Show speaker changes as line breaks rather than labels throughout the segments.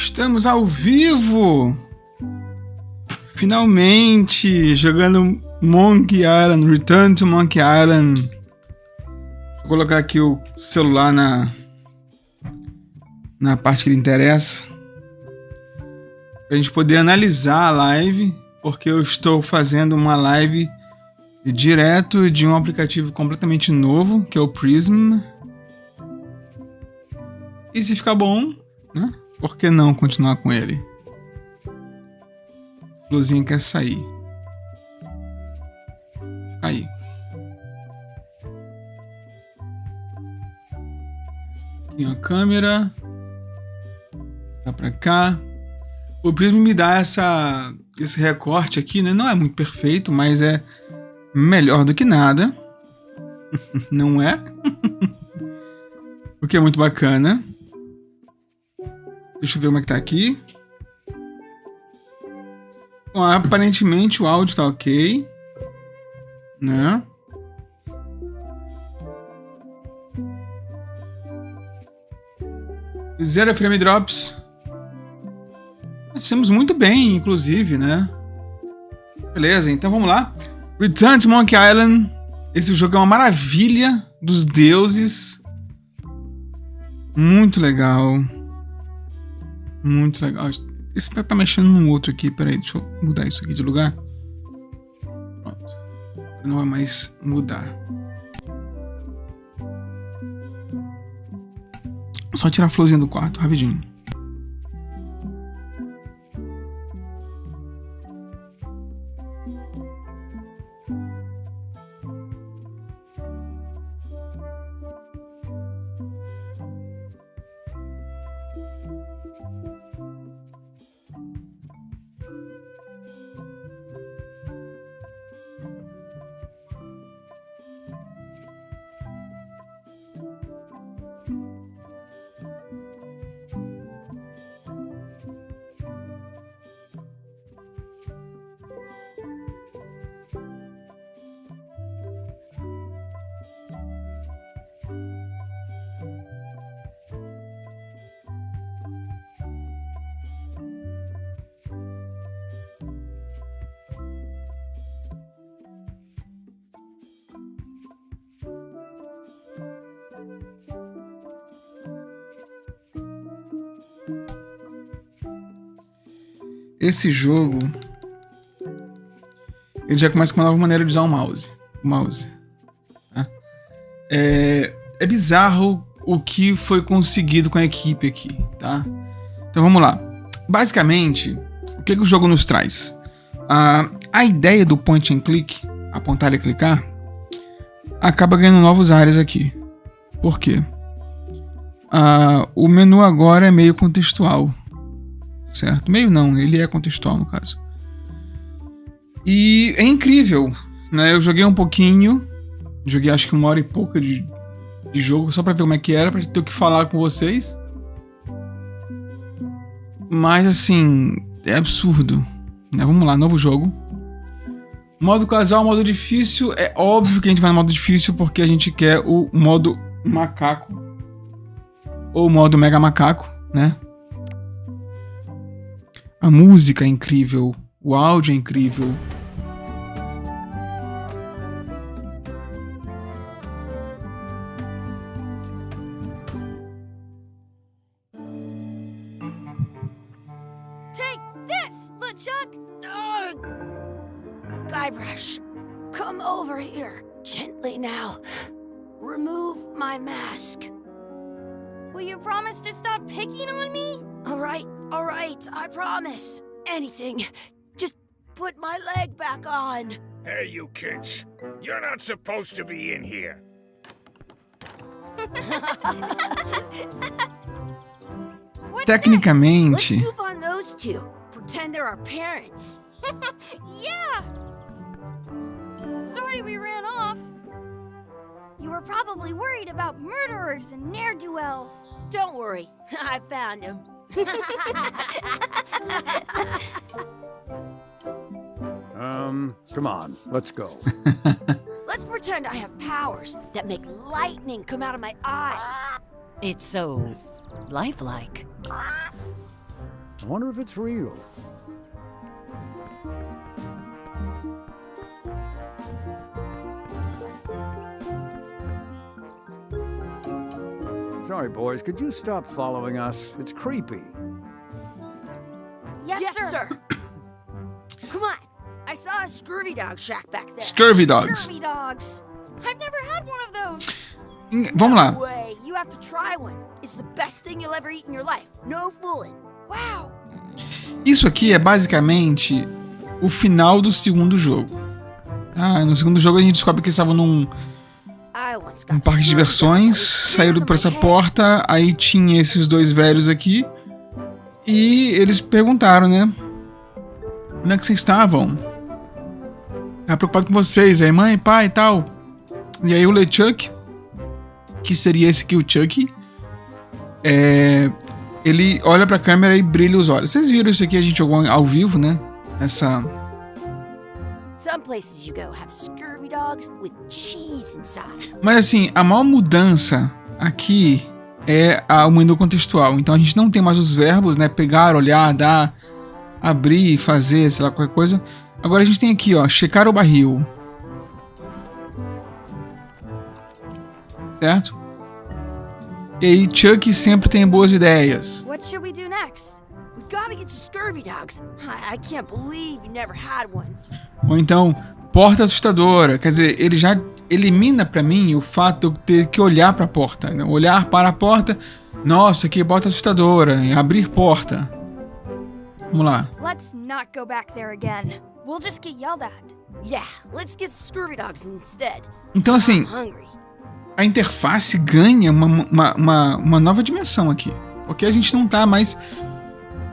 Estamos ao vivo! Finalmente! Jogando Monkey Island, Return to Monkey Island. Vou colocar aqui o celular na parte que lhe interessa. Pra gente poder analisar a live, porque eu estou fazendo uma live direto de um aplicativo completamente novo, que é o Prism. E se ficar bom, né? Por que não continuar com ele? A florzinha quer sair. Fica aí. Aqui a câmera. Tá pra cá. O Prism me dá esse recorte aqui, né? Não é muito perfeito, mas é melhor do que nada. Não é? O que é muito bacana. Deixa eu ver como é que tá aqui. Bom, aparentemente o áudio tá ok, né? Zero frame drops. Nós fizemos muito bem, inclusive, né? Beleza, então vamos lá. Return to Monkey Island. Esse jogo é uma maravilha dos deuses. Muito legal. Muito legal. Isso tá mexendo num outro aqui. Peraí, deixa eu mudar isso aqui de lugar. Pronto. Não vai mais mudar. Só tirar a florzinha do quarto, rapidinho. Esse jogo, ele já começa com uma nova maneira de usar o mouse. Tá? É bizarro o que foi conseguido com a equipe aqui, tá? Então vamos lá. Basicamente, o que o jogo nos traz? A ideia do point and click, apontar e clicar, acaba ganhando novas áreas aqui. Por quê? O menu agora é meio contextual. Certo? Meio não, ele é contextual no caso. E é incrível, né? Eu joguei um pouquinho, joguei acho que 1 hora e pouca de jogo, só pra ver como é que era, pra ter o que falar com vocês. Mas assim, é absurdo, né? Vamos lá, novo jogo. Modo casual, modo difícil. É óbvio que a gente vai no modo difícil porque a gente quer o modo macaco. Ou o modo mega macaco, né? A música é incrível, o áudio é incrível.
Take this, LeChuck! Guybrush, come over here, gently now. Remove my mask. Will you promise to stop picking on me? All right, I promise. Anything. Just put my leg back on.
Hey, you kids. You're not supposed to be in here.
Tecnicamente,
Let's goof on those two. Pretend they're our parents. Yeah. Sorry we ran off. You were probably worried about murderers and ne'er-do-wells. Don't worry, I found him.
Come on, let's go.
Let's pretend I have powers that make lightning come out of my eyes.
It's so lifelike.
I wonder if it's real. Sorry, boys, could you stop following us? It's creepy.
Yes, sir. Come on. I saw a scurvy dog shack back there.
Scurvy dogs.
Scurvy dogs. I've never had one of those.
Vamos lá.
No way. You have to try one. It's the best thing you'll ever eat in your life. No fooling. Wow.
Isso aqui é basicamente o final do segundo jogo. Ah, no segundo jogo a gente descobre que eles estavam num parque de diversões, saíram por essa porta, aí tinha esses dois velhos aqui e eles perguntaram, né? Onde é que vocês estavam? Tava preocupado com vocês, aí mãe, pai e tal. E aí o LeChuck, que seria esse aqui, o Chuck, ele olha pra câmera e brilha os olhos. Vocês viram isso aqui, a gente jogou ao vivo, né?
Some places you go have scurvy dogs with cheese inside.
Mas assim, a maior mudança aqui é o menu contextual. Então a gente não tem mais os verbos, né? Pegar, olhar, dar, abrir, fazer, sei lá, qualquer coisa. Agora a gente tem aqui, ó, checar o barril. Certo? E aí, Chuck sempre tem boas ideias.
What should we do next? We gotta get to scurvy dogs. I can't believe you never had one.
Ou então, porta assustadora. Quer dizer, ele já elimina pra mim o fato de eu ter que olhar pra porta. Né? Olhar para a porta. Nossa, que porta assustadora. Abrir porta. Vamos lá.
Let's not go back there again. We'll just get yelled at.
Yeah, let's get scurvy dogs instead.
Então, assim,
I'm hungry.
a interface ganha uma nova dimensão aqui. Porque a gente não tá mais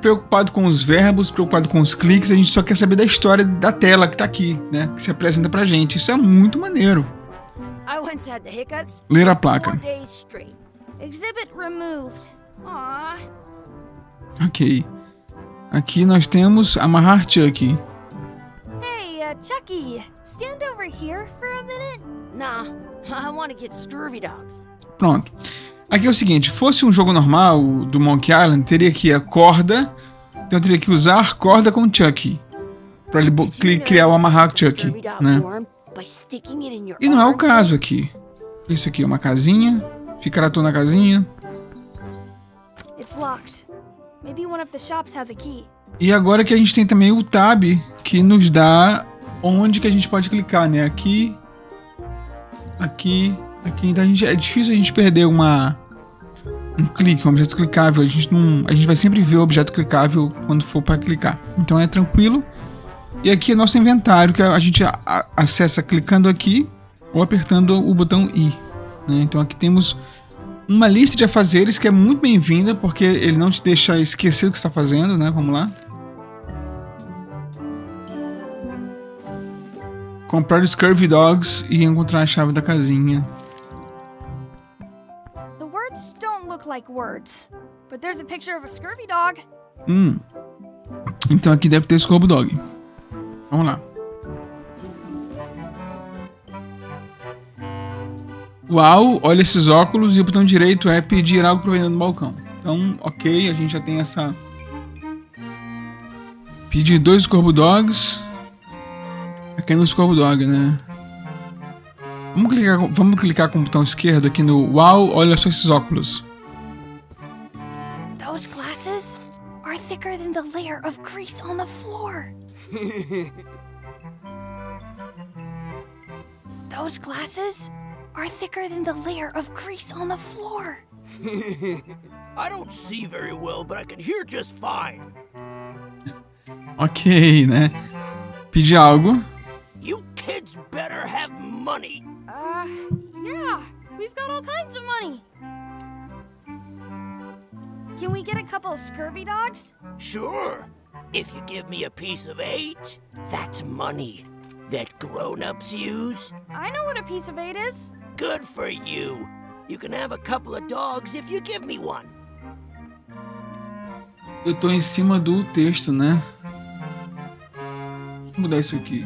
preocupado com os verbos, preocupado com os cliques, a gente só quer saber da história da tela que tá aqui, né? Que se apresenta pra gente. Isso é muito maneiro.
I once had the hiccups.
Ler a placa.
4 days straight.
Exhibit removed. Aww.
Ok. Aqui nós temos amarrar Chuck.
Hey, Chucky, stand over here for a minute.
Nah, I want to get scurvy dogs.
Pronto. Aqui é o seguinte, fosse um jogo normal do Monkey Island, teria aqui a corda, então eu teria que usar corda com Chuck para ele criar o amarrar Chuck, né? E não é o caso aqui. Isso aqui é uma casinha, ficará tu na casinha.
It's locked. Maybe one of the shops has a key.
E agora que a gente tem também o tab, que nos dá onde que a gente pode clicar, né? Aqui, então é difícil a gente perder um clique, um objeto clicável. A gente vai sempre ver o objeto clicável quando for para clicar. Então é tranquilo. E aqui é nosso inventário, que a gente acessa clicando aqui ou apertando o botão I. Né? Então aqui temos uma lista de afazeres que é muito bem-vinda, porque ele não te deixa esquecer o que você está fazendo, né? Vamos lá. Comprar Scurvy Dogs e encontrar a chave da casinha.
The words don't look like words, but there's a picture of a scurvy dog.
Então aqui deve ter Scurvy Dog. Vamos lá. Uau, olha esses óculos, e o botão direito é pedir algo pro vendedor no balcão. Então, ok, a gente já tem essa... Pedir 2 Scurvy Dogs. Aqui é no Scurvy Dog, né? Vamos clicar com o botão esquerdo aqui no Uau, olha só esses óculos.
Those glasses are thicker than the layer of grease on the floor. Those glasses are thicker than the layer of grease on the floor.
I don't see very well, but I can hear just fine.
Ok, né? Pedir algo.
You kids better have money.
Yeah, we've got all kinds of money. Can we get a couple of scurvy dogs?
Sure. If you give me a piece of 8, that's money that grown-ups use.
I know what a piece of 8 is.
Good for you. You can have a couple of dogs if you give me one.
Eu tô em cima do texto, né? Vou mudar isso aqui.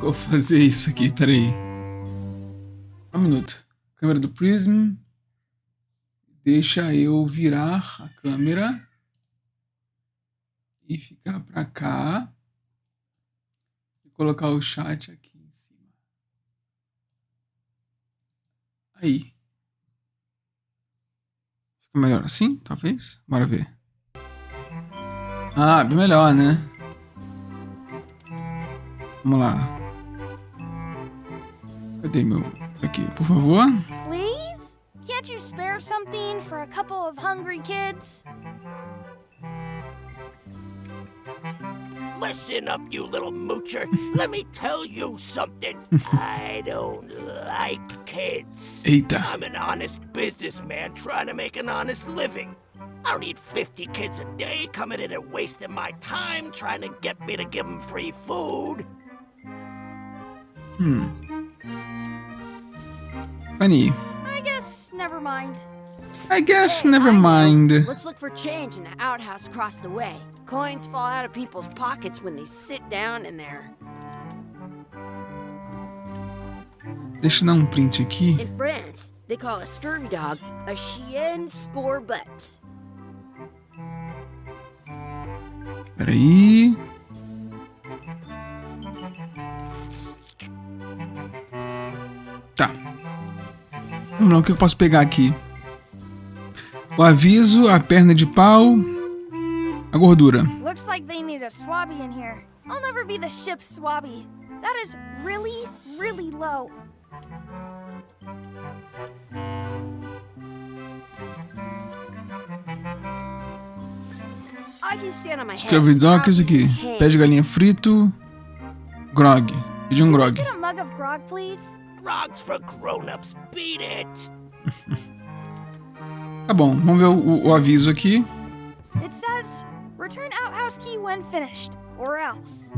Vou fazer isso aqui, peraí. Um minuto. Câmera do Prism. Deixa eu virar a câmera. E ficar pra cá. E colocar o chat aqui em cima. Aí. Fica melhor assim, talvez? Bora ver. Ah, bem melhor, né? Vamos lá. Cadê meu... Aqui, por favor.
Please? Can't you spare something for a couple of hungry kids?
Listen up, you little moocher. Let me tell you something. I don't like kids.
Eita.
I'm an honest businessman trying to make an honest living. I don't need 50 kids a day coming in and wasting my time trying to get me to give them free food.
Funny.
I guess never mind.
I guess
Hey,
never
I know.
mind.
Let's look for change in the outhouse across the way. Coins fall out of people's pockets when they sit down in there.
Deixa eu dar um print aqui.
In France, they call a scurvy dog a chien scorbut.
Peraí. Tá. Vamos lá, o que eu posso pegar aqui? O aviso, a perna de pau, a gordura.
Looks like they need a swabby in here. I'll never be the ship's swabby. That is really, really low.
I can stand on my
Discovery
head.
Dock, isso aqui.
Hands.
Pé de galinha frito. Grog. Pedi um grog.
Get a mug of grog, please.
Grog's for grown-ups, beat it.
Tá bom, vamos ver o aviso aqui.
It says, return outhouse key when finished, or else.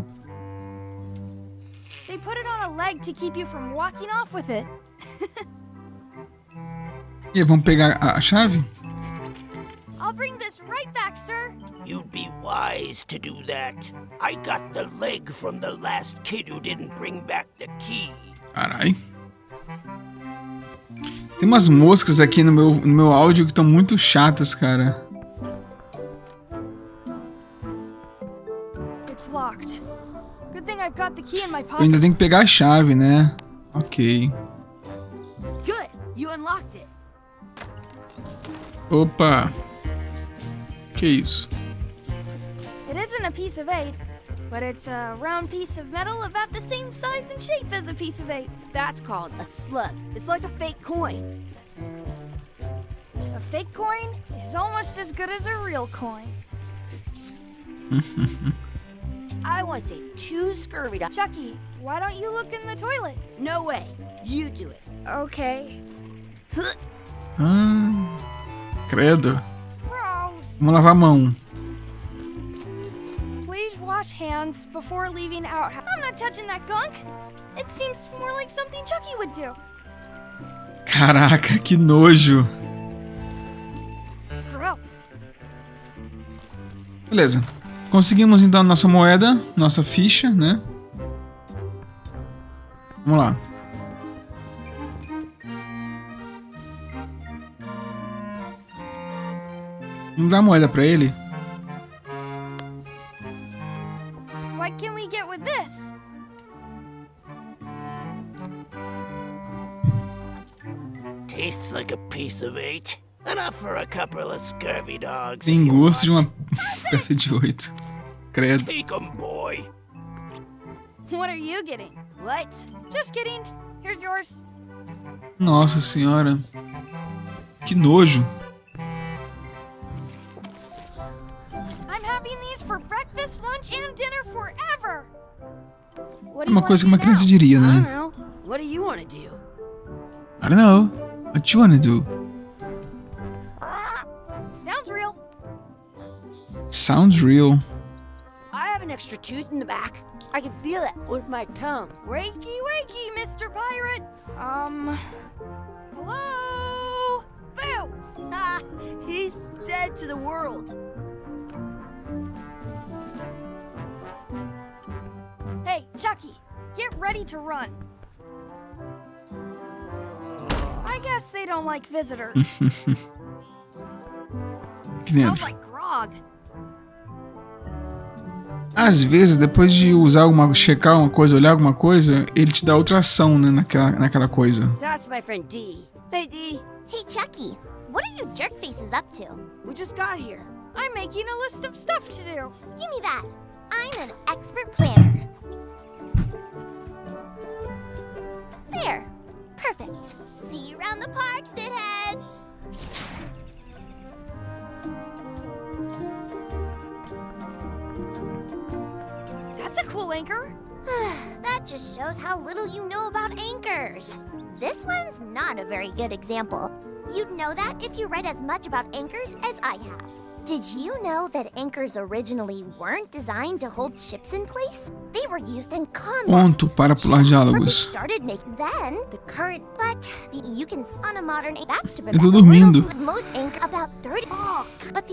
They put it on a leg to keep you from walking off with it.
E aí, vamos pegar a chave?
I'll bring this right back, sir.
You'd be wise to do that. I got the leg from the last kid who didn't bring back the key.
Carai. Tem umas moscas aqui no meu áudio que estão muito chatas, cara.
It's locked. Good thing I've got the key in my
Eu
pocket.
ainda tenho que pegar a chave, né? Ok.
Good, you unlocked it.
Opa. Que isso?
It isn't a piece of 8, but it's a round piece of metal about the same size and shape as a piece of 8.
That's called a slug. It's like a fake coin.
A fake coin is almost as good as a real coin.
I once ate 2 scurvy dogs.
Chucky, why don't you look in the toilet?
No way. You do it.
Okay.
Credo.
Gross.
Vamos lavar a mão.
Please wash hands before leaving out. I'm not touching that gunk. It seems more like something Chucky would do.
Caraca, que nojo.
Gross.
Beleza. Conseguimos então a nossa moeda, nossa ficha, né? Vamos lá. Vamos dar a moeda pra ele?
What can we get with this?
Tastes like a piece of 8. Enough for a couple of scurvy dogs.
Tem
if you
gosto de
want.
uma peça de 8. Credo.
Take 'em, boy.
What are you getting?
What?
Just kidding. Here's yours.
Nossa senhora. Que nojo.
I'm having these for breakfast, lunch, and dinner forever. What
É
do you
uma
want
coisa
to
que uma
do
criança
now?
diria,
I don't
né?
know. What do you want to do?
I don't know. What you wanna do?
Sounds real.
Sounds real.
I have an extra tooth in the back. I can feel it with my tongue.
Wakey, wakey, Mr. Pirate. Hello? Boo!
Ah, he's dead to the world.
Hey, Chucky, get ready to run. I
I guess they don't like visitors.
Aqui
Smells
dentro.
like grog.
Às vezes, depois de usar checar uma coisa, olhar alguma coisa, ele te dá outra ação, né, naquela coisa.
That's my friend Dee. Hey, Dee.
Hey, Chucky, what are you jerk faces up to?
We just got here.
I'm making a list of stuff to do. Give me that. I'm an expert planner. There. Perfect. See you around the park, shitheads. That's a cool anchor. That just shows how little you know about anchors. This one's not a very good example. You'd know that if you read as much about anchors as I have. Did you know that anchors originally weren't designed to hold ships in place? They were used in combat.
Ponto para pular diálogos.
Started making then the current, but you can on a modern that's to
Eu tô dormindo.
most anchor about 30. But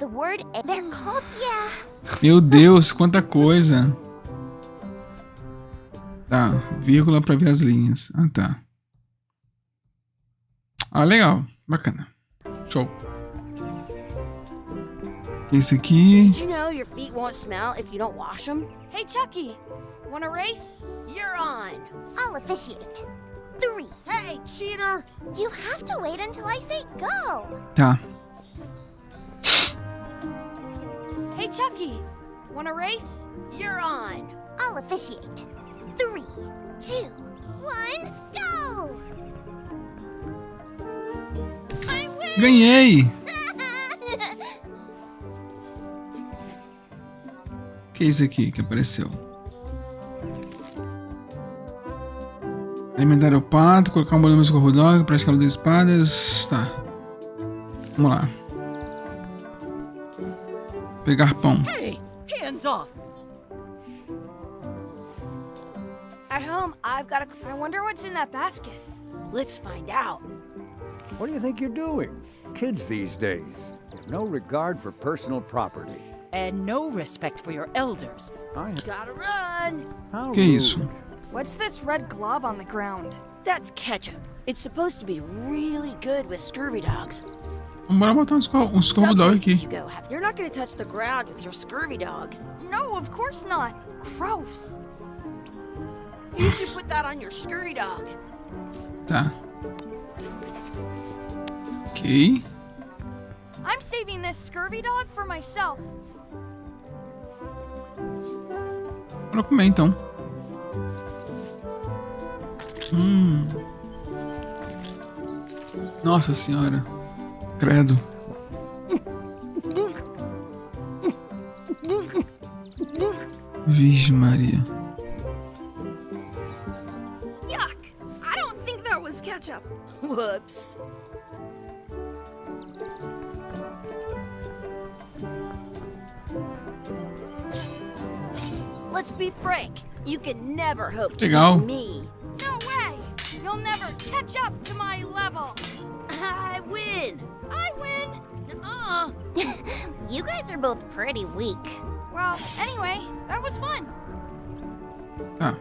the word they're called
Meu Deus, quanta coisa. Tá, vírgula pra ver as linhas. Ah, tá. Ah, legal. Bacana. Show. Esse aqui.
Did you know your feet won't smell if you don't wash them?
Hey, Chucky, wanna race?
You're on.
I'll officiate. 3.
Hey, cheater.
You have to wait until I say go.
Tá.
Hey, Chucky, wanna race?
You're on.
I'll officiate. 3, 2, 1, go! I win!
Ganhei! Que é isso aqui que apareceu? Alimentar o pato, colocar um bolinho no corpo dog, praticar luta de espadas. Tá. Vamos lá. Pegar pão.
Hey, hands off. At home, I've got a...
I wonder what's in that basket.
Let's find out.
What do you think you're doing? Kids these days have no regard for personal property.
And no respect for your elders.
Gotta run.
How
Que
rude.
isso?
What's this red glob on the ground?
That's ketchup. It's supposed to be really good with scurvy dogs.
Bora botar um
Some
escorro dog
places
aqui.
you go have. You're not gonna touch the ground with your scurvy dog.
No, of course not. Gross.
You should put that on your scurvy dog.
Tá. Ok.
I'm saving this scurvy dog for myself.
Bora comer então. Nossa senhora. Credo. Vixe Maria.
Yuck! I don't think that was ketchup.
Whoops. Let's be frank. You can never hope to
Legal.
beat me.
No way! You'll never catch up to my level.
I win.
I win.
You guys are both pretty weak.
Well, anyway, that was fun.
Tá.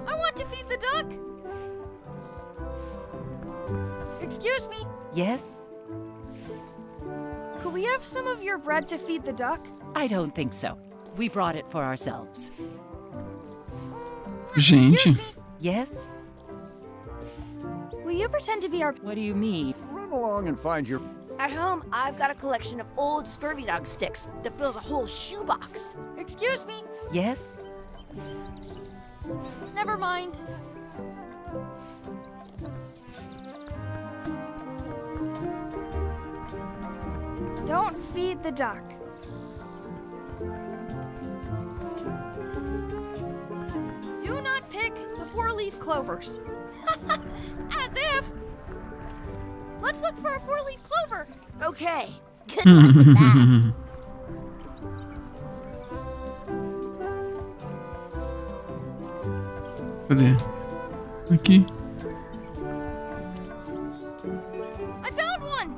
I want to feed the duck. Excuse me.
Yes?
Could we have some of your bread to feed the duck?
I don't think so. We brought it for ourselves.
Gente.
Yes?
Will you pretend to be our...
What do you mean?
Run along and find your...
At home, I've got a collection of old scurvy dog sticks that fills a whole shoebox.
Excuse me.
Yes?
Never mind. Don't feed the duck. Do not pick the four-leaf clovers. As if. Let's look for a four-leaf clover.
Okay.
Good luck with that.
Cadê? Aqui.
I found one.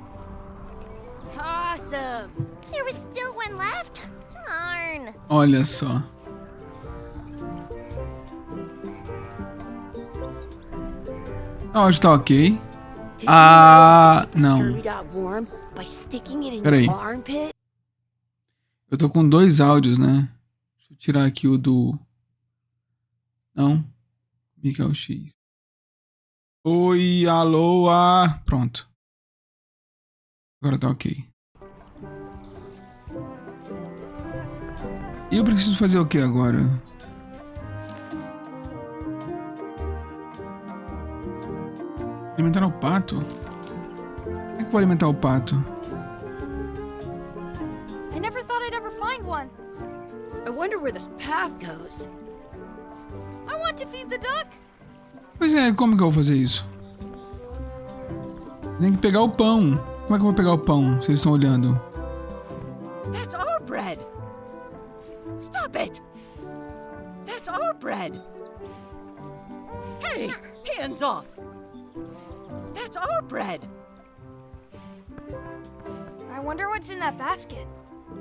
Awesome.
There was still one left. Darn.
Olha só. Áudio tá ok.
Did
Ah,
you know
não.
the scurvy got warm by sticking it in
Peraí.
your armpit?
Eu tô com 2 áudios, né? Deixa eu tirar aqui o do... Não. Miguel X. Oi, alô, Pronto. Agora tá ok. E eu preciso fazer o que agora? Alimentar o pato? Como é que eu vou alimentar o pato?
I never thought I'd ever find one.
I wonder where this path goes.
I want to feed the duck.
Pois é, como que eu vou fazer isso? Tem que pegar o pão. Como é que eu vou pegar o pão? Vocês estão olhando.
That's our bread. Stop it. That's our bread. Hey, hands off. That's our bread.
I wonder what's in that basket.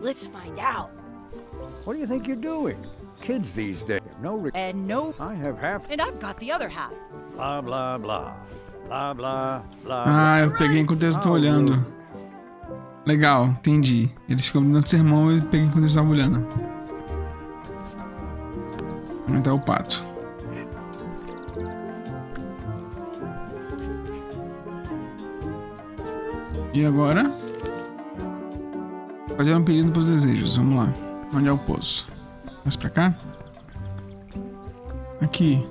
Let's find out.
What do you think you're doing? Kids these days have no
And no,
I have half.
and I've got the other half.
Blah, blah, blah. Blah, blah, blah.
Ah, eu peguei enquanto eles estão olhando. Legal, entendi. Eles ficam dando sermão e eu peguei enquanto eles estavam olhando. Aumentar o pato. E agora? Fazer um pedido para os desejos. Vamos lá. Onde é o poço? Mais pra cá? Aqui.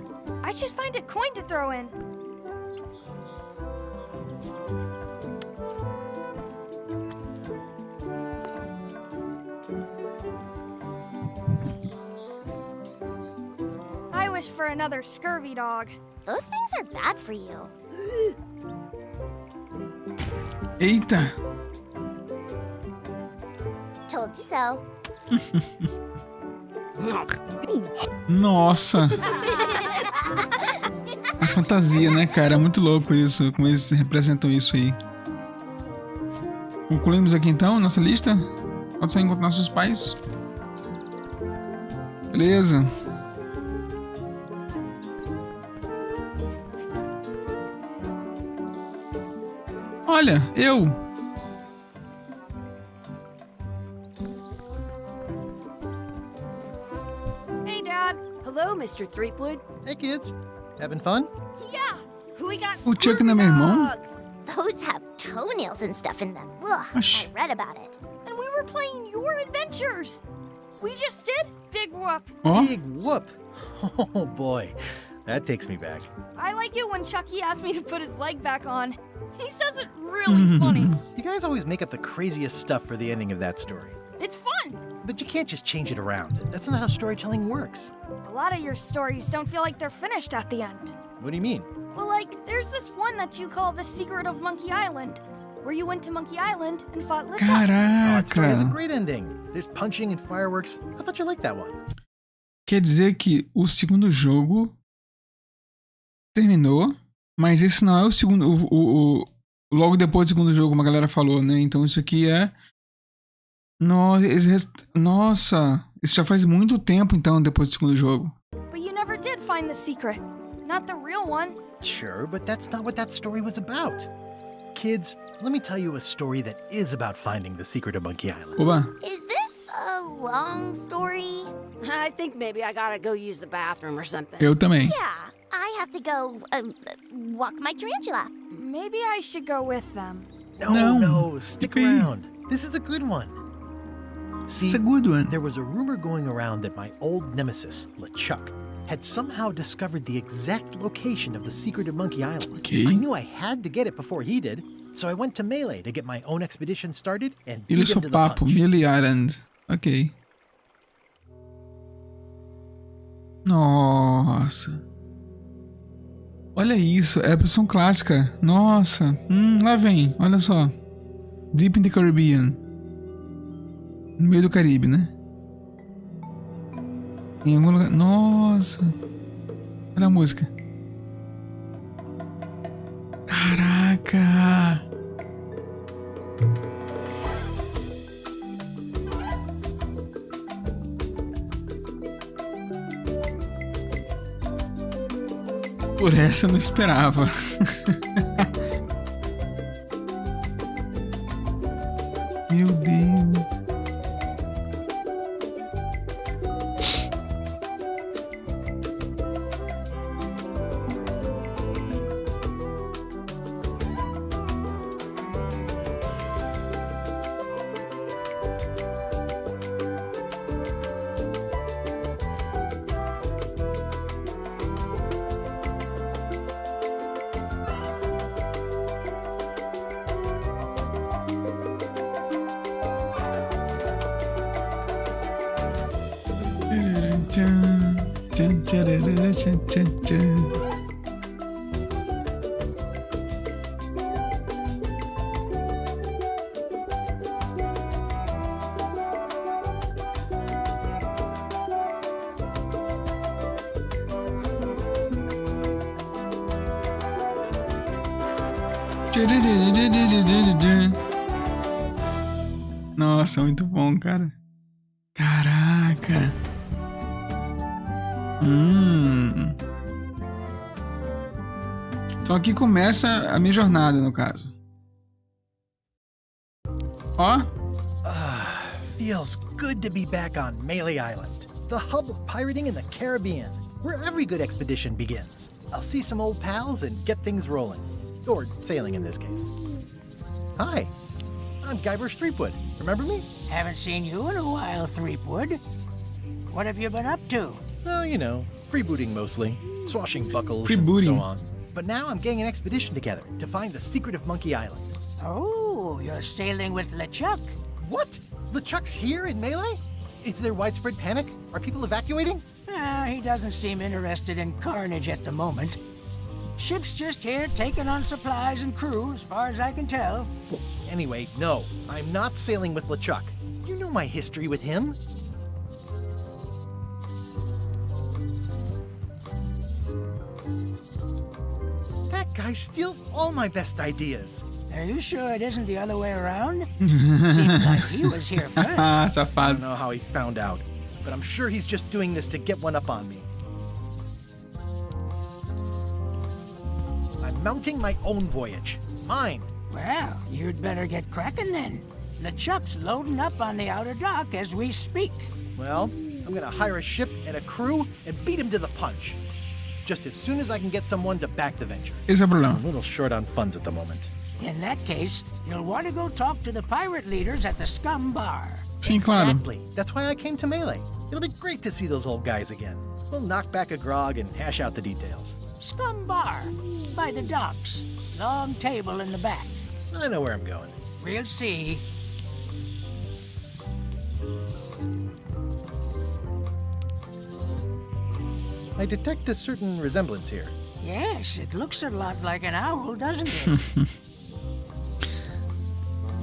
I should find a coin to throw in. I wish for another scurvy dog.
Those things are bad for you.
Eita!
Told you so.
Nossa! A fantasia, né, cara? É muito louco isso. Como eles representam isso aí. Concluímos aqui então nossa lista. Pode só encontrar nossos pais. Beleza. Olha, eu.
Hey, Dad.
Hello, Mr. Threepwood.
Hey kids, having fun?
Yeah.
We got
O Chuck não é meu irmão?
dogs.
Those have toenails and stuff in them. Ugh,
Osh.
I read about it.
And we were playing your adventures. We just did Big Whoop.
Ó,
Big whoop! Oh boy, that takes me back.
I like it when Chucky asked me to put his leg back on. He says it really funny.
You guys always make up the craziest stuff for the ending of that story.
It's fun.
But you can't just change it around. That's not how storytelling works.
A lot of your stories don't feel like they're finished at the end.
What do you mean?
Well, like, there's this one that you call The Secret of Monkey Island, where you went to Monkey Island and fought LeChuck.
Oh, that story has a
caraca.
great ending. There's punching and fireworks. I thought you liked that one.
Quer dizer que o segundo jogo terminou, mas esse não é o segundo. Logo depois do segundo jogo, como a galera falou, né? Então isso aqui é. Nossa, isso já faz muito tempo, então, depois do segundo jogo.
But you never did find the secret. Not the real one.
Sure, but that's not what that story was about. Kids, let me tell you a story that is about finding the secret of Monkey Island.
Oba,
Is this a long story?
I think maybe I gotta go use the bathroom or something.
eu também.
Yeah, I have to go walk my tarantula.
Maybe I should go with them.
No, stick
fica aí.
around. This is a good one.
It's a good one.
There was a rumor going around that my old nemesis, LeChuck, had somehow discovered the exact location of the secret of Monkey Island.
Ok.
I knew I had to get it before he did, so I went to Melee to get my own expedition started and
Ilha
beat him to the
Sopapo,
punch.
Melee Island. Ok. Nossa. Olha isso, é a versão clássica. Nossa. Lá vem, olha só. Deep in the Caribbean. No meio do Caribe, né? Em algum lugar. Nossa. Olha a música. Caraca. Por essa eu não esperava. Meu Deus. Nossa, muito bom, cara. Caraca. Então aqui começa a minha jornada, no caso. Ó.
Feels good to be back on Melee Island, the hub of pirating in the Caribbean, where every good expedition begins. I'll see some old pals and get things rolling. Or sailing in this case. Hi, I'm Guybrush Threepwood. Remember me?
Haven't seen you in a while, Threepwood. What have you been up to?
Oh, you know, freebooting mostly, swashbuckles
Freebooting.
and so on. But now I'm getting an expedition together to find the secret of Monkey Island.
Oh, you're sailing with LeChuck.
What? LeChuck's here in Melee? Is there widespread panic? Are people evacuating?
He doesn't seem interested in carnage at the moment. Ship's just here taking on supplies and crew, as far as I can tell.
Anyway, no, I'm not sailing with LeChuck. You know my history with him. That guy steals all my best ideas.
Are you sure it isn't the other way around? Seems like he was here first.
I
Safado.
don't know how he found out, but I'm sure he's just doing this to get one up on me. I'm mounting my own voyage. Mine.
Well, you'd better get cracking then. LeChuck's loading up on the outer dock as we speak.
Well, I'm gonna hire a ship and a crew and beat him to the punch. Just as soon as I can get someone to back the venture.
Esse é o
I'm
problema.
a little short on funds at the moment.
In that case, you'll want to go talk to the pirate leaders at the Scum Bar.
Sim, claro.
Exactly. That's why I came to Melee. It'll be great to see those old guys again. We'll knock back a grog and hash out the details.
Scum Bar, by the docks. Long table in the back.
I know where I'm going.
We'll see.
I detect a certain resemblance here.
Yes, it looks a lot like an owl, doesn't it?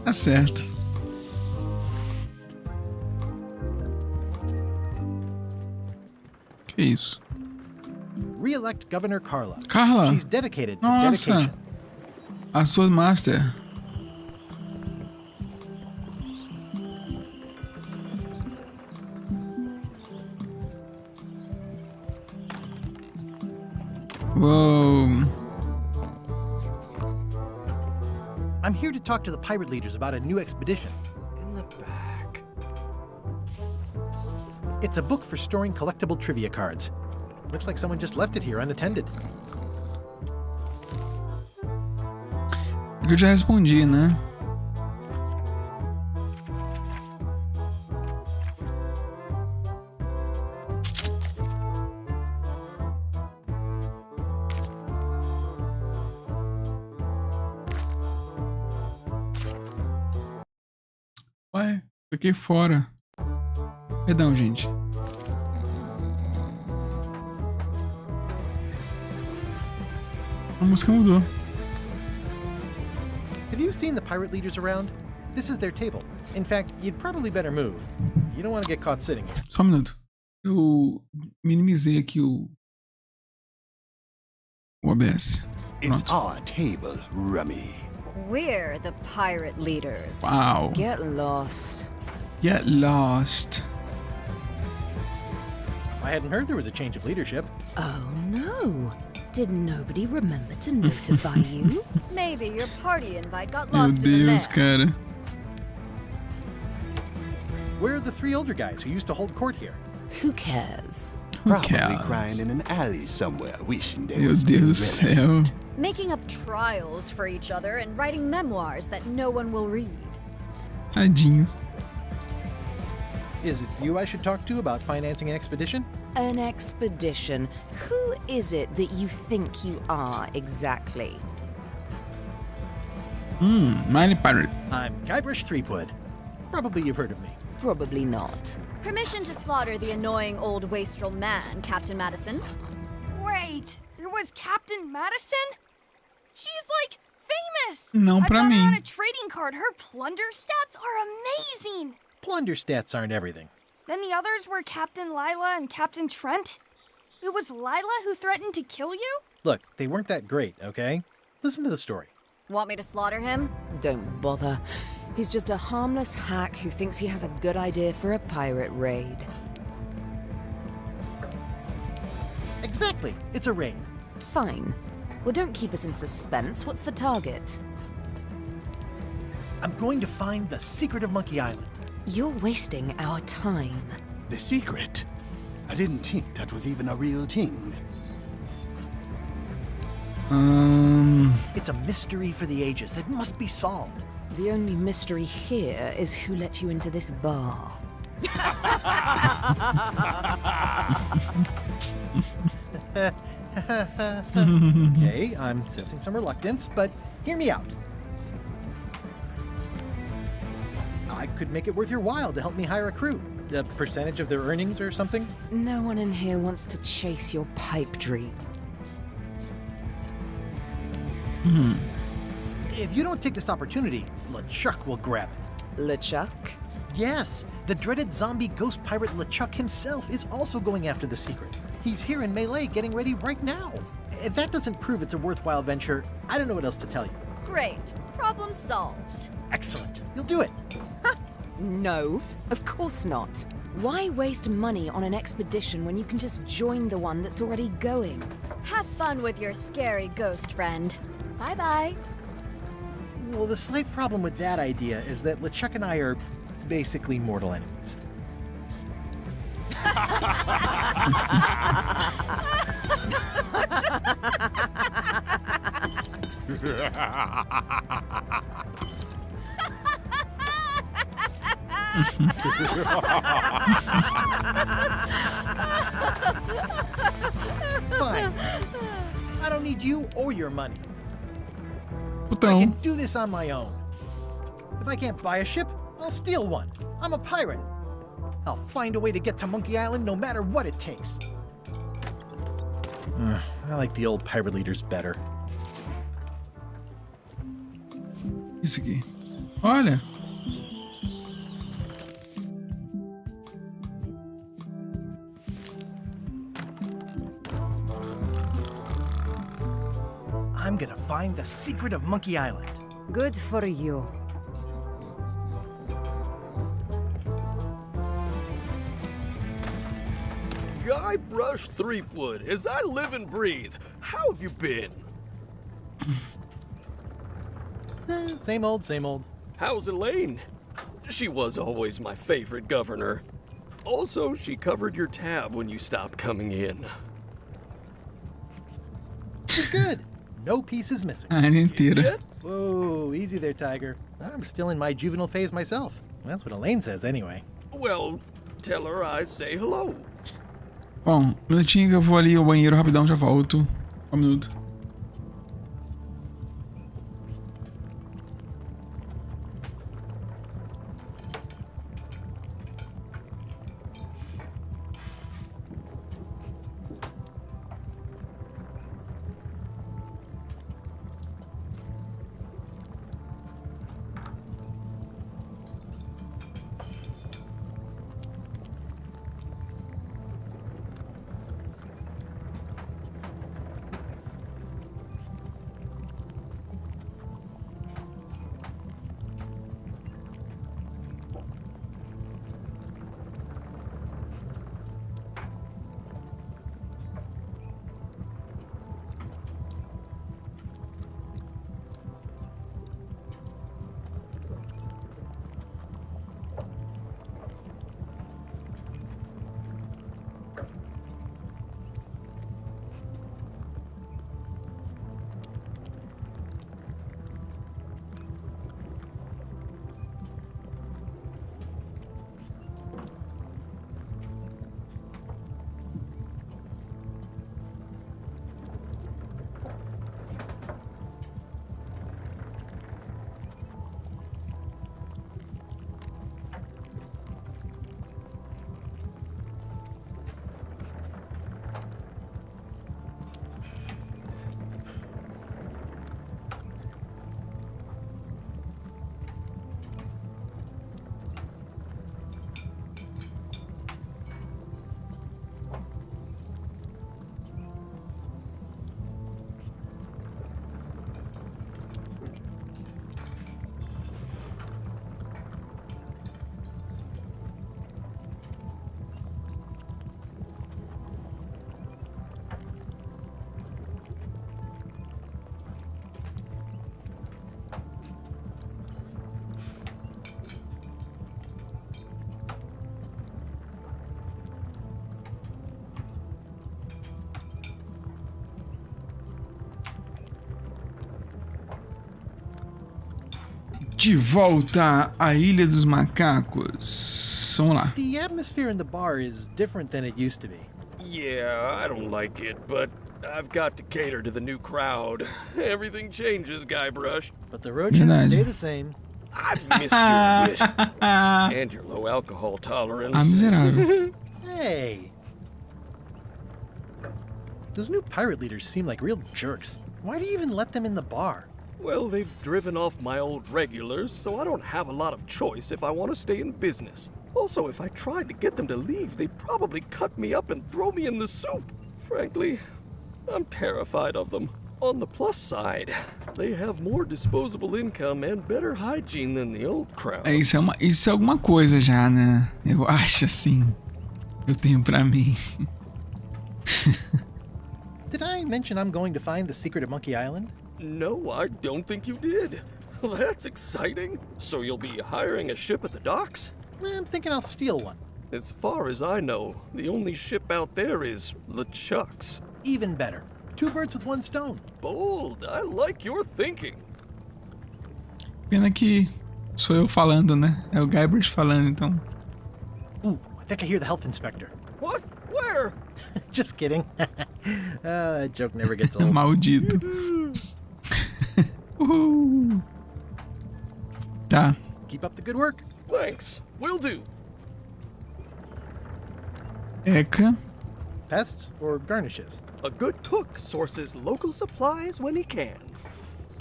Tá certo. Que isso?
Re-elect Governor Carla.
Carla?
She's dedicated to
Nossa.
dedication.
A Sword Master. Whoa.
I'm here to talk to the pirate leaders about a new expedition. In the back. It's a book for storing collectible trivia cards. Looks like someone just left it here unattended.
Eu já respondi, né? Ué, fiquei fora. Perdão, gente. A música mudou.
Have you seen the pirate leaders around? This is their table. In fact, you'd probably better move. You don't want to get caught sitting here.
Só um minuto. Eu minimizei aqui o OBS.
It's
Pronto.
our table, Rummy.
We're the pirate leaders.
Wow.
Get lost.
Get lost.
I hadn't heard there was a change of leadership.
Oh no.
Did nobody remember to notify you?
Maybe your party invite got
Meu
lost in the mail.
Deus, cara.
Where are the 3 older guys who used to hold court here?
Who cares?
Who
Probably
cares?
crying in an alley somewhere, wishing they
Meu
was
Deus do
still
céu.
relevant.
Making up trials for each other and writing memoirs that no one will read.
Tadinhos.
Is it you I should talk to about financing an expedition?
An expedition. Who is it that you think you are exactly?
Mine pirate.
I'm Guybrush Threepwood. Probably you've heard of me.
Probably not.
Permission to slaughter the annoying old wastrel man, Captain Madison.
Wait, it was Captain Madison? She's like famous.
Não
I
pra
got her on
mim.
a trading card. Her plunder stats are amazing.
Plunder stats aren't everything.
Then the others were Captain Lila and Captain Trent. It was Lila who threatened to kill you?
Look, they weren't that great, okay? Listen to the story.
Want me to slaughter him?
Don't bother. He's just a harmless hack who thinks he has a good idea for a pirate raid.
Exactly. It's a raid.
Fine. Well, don't keep us in suspense. What's the target?
I'm going to find the secret of Monkey Island.
You're wasting our time.
The secret? I didn't think that was even a real thing.
It's a mystery for the ages that must be solved.
The only mystery here is who let you into this bar.
Okay, I'm sensing some reluctance, but hear me out. I could make it worth your while to help me hire a crew. A percentage of their earnings or something?
No one in here wants to chase your pipe dream.
If you don't take this opportunity, LeChuck will grab it.
LeChuck?
Yes, the dreaded zombie ghost pirate LeChuck himself is also going after the secret. He's here in Melee getting ready right now. If that doesn't prove it's a worthwhile venture, I don't know what else to tell you.
Great. Problem solved.
Excellent. You'll do it.
No, of course not. Why waste money on an expedition when you can just join the one that's already going?
Have fun with your scary ghost friend. Bye-bye.
Well, the slight problem with that idea is that LeChuck and I are basically mortal enemies. Fine. I don't need you or your money. I
Botão.
can do this on my own. If I can't buy a ship, I'll steal one. I'm a pirate. I'll find a way to get to Monkey Island no matter what it takes. I like the old pirate leaders better.
Isso aqui. Olha.
I'm gonna find the secret of Monkey Island.
Good for you.
Guybrush Threepwood, as I live and breathe, how have you been?
Same old, same old.
How's Elaine? She was always my favorite governor. Also, she covered your tab when you stopped coming in.
You're good. No pieces missing.
A área inteira.
Whoa, easy there, Tiger. I'm still in my juvenile phase myself. That's what Elaine says anyway.
Well, tell her I say hello.
Bom, um minutinho que eu vou ali ao banheiro rapidão, já volto. Um minuto. De volta à Ilha dos Macacos. Vamos lá.
The atmosphere in the bar is different than it used to be.
Yeah, I don't like it, but I've got to cater to the new crowd. Everything changes, Guybrush.
But the roaches stay the same.
I've missed your wit and your low alcohol tolerance.
Ah, miserável.
Hey. Those new pirate leaders seem like real jerks. Why do you even let them in the bar?
Well, they've driven off my old regulars, so I don't have a lot of choice if I want to stay in business. Also, if I tried to get them to leave, they'd probably cut me up and throw me in the soup. Frankly, I'm terrified of them. On the plus side, they have more disposable income and better hygiene than the old crowd.
Isso é alguma coisa já, né? Eu acho assim. Eu tenho pra mim.
Did I mention I'm going to find the secret of Monkey Island?
No, I don't think you did. That's exciting. So you'll be hiring a ship at the docks?
I'm thinking I'll steal one.
As far as I know, the only ship out there is LeChuck's.
Even better. 2 birds with 1 stone.
Bold. I like your thinking.
Pena que sou eu falando, né? É o Guybrush falando, então.
Ooh, I think I hear the health inspector.
What? Where?
Just kidding. That joke never gets old.
Maldito. Tá.
Keep up the good work.
Thanks. Will do.
Eca.
Pests or garnishes?
A good cook sources local supplies when he can.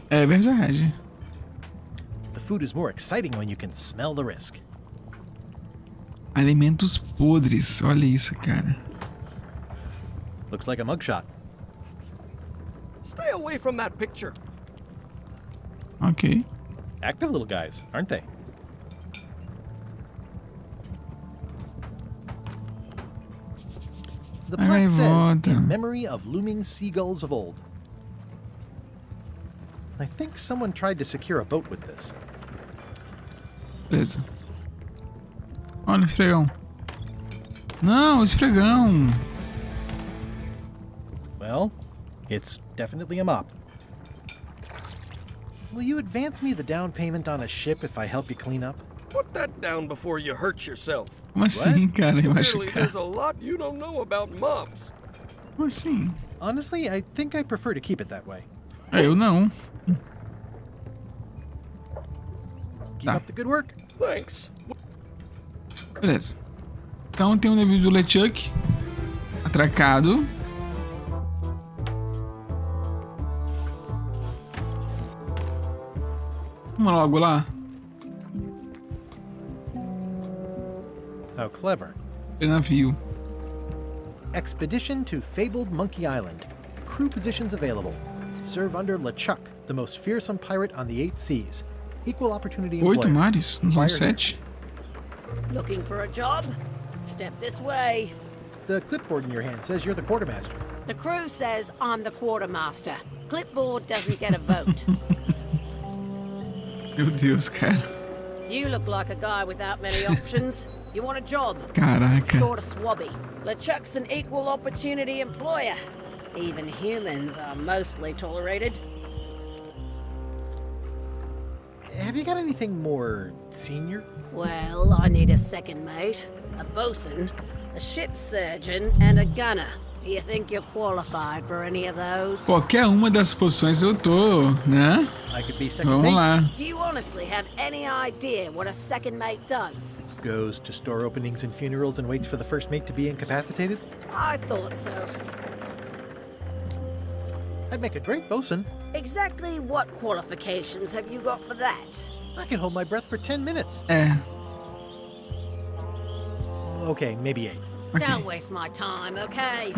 É verdade.
The food is more exciting when you can smell the risk.
Alimentos podres. Olha isso, cara.
Looks like a mugshot.
Stay away from that picture.
Ok.
Active little guys, aren't they? The plaque says, in memory of looming seagulls of old. I think someone tried to secure a boat with this.
Beleza. Olha o esfregão. Não, o esfregão.
Well, it's definitely a mop. Will you advance me the down payment on a ship if I help you clean up?
Put that down before you hurt yourself.
Como assim, cara? Eu acho
Clearly,
que...
there's a lot you don't know about mops.
Como assim?
Honestly, I think I prefer to keep it that way.
Eu não.
Keep up the good work.
Thanks.
Beleza. Então tem um navio do LeChuck atracado. Vamos logo lá.
How clever.
É navio.
Expedition to fabled Monkey Island. Crew positions available. Serve under LeChuck, the most fearsome pirate on the 8 seas. Equal opportunity employer.
8 mares? Não são
Fire
7?
Looking for a job? Step this way.
The clipboard in your hand says you're the quartermaster.
The crew says I'm the quartermaster. Clipboard doesn't get a vote.
Meu Deus, cara.
You look like a guy without many options. You want a job?
Caraca.
Sort of swabby. LeChuck's an equal opportunity employer. Even humans are mostly tolerated.
Have you got anything more senior?
Well, I need a second mate, a bosun, a ship surgeon, and a gunner. Do you think you're qualified for any of those?
Qualquer uma das posições eu tô, né?
I could be second
Vamos
mate.
lá.
Do you honestly have any idea what a second mate does?
Goes to store openings and funerals and waits for the first mate to be incapacitated?
I thought so.
I'd make a great bosun.
Exactly what qualifications have you got for that?
I can hold my breath for 10 minutes.
É.
Okay, maybe 8.
Okay.
Don't waste my time, okay?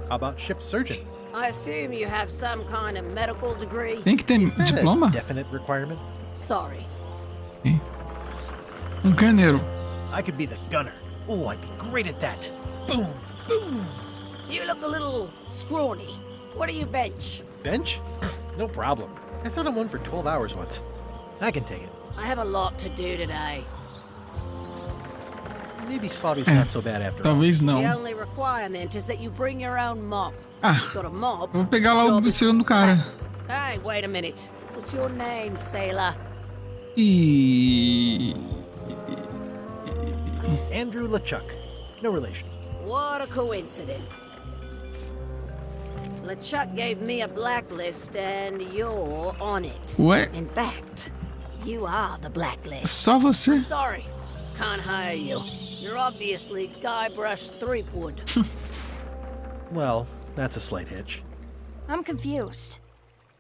How about ship surgeon?
I assume you have some kind of medical degree?
Tem que ter
Is that
diploma?
a definite requirement?
Sorry.
Caneiro.
I could be the gunner. Oh, I'd be great at that. Boom, boom.
You look a little scrawny. What do you bench?
Bench? No problem. I sat on one for 12 hours once. I can take it.
I have a lot to do today.
Maybe Swabby's not so bad after all.
Talvez não.
The only requirement is that you bring your own mop.
Ah,
Got a mop?
eu vou pegar lá o
Job is
vestido do cara.
Hey, wait a minute. What's your name, sailor?
Andrew LeChuck. No relation.
What a coincidence. LeChuck gave me a blacklist and you're on it.
What?
In fact, you are the blacklist.
Só você?
Sorry, can't hire you. You're obviously Guybrush Threepwood.
Well, that's a slight hitch.
I'm confused.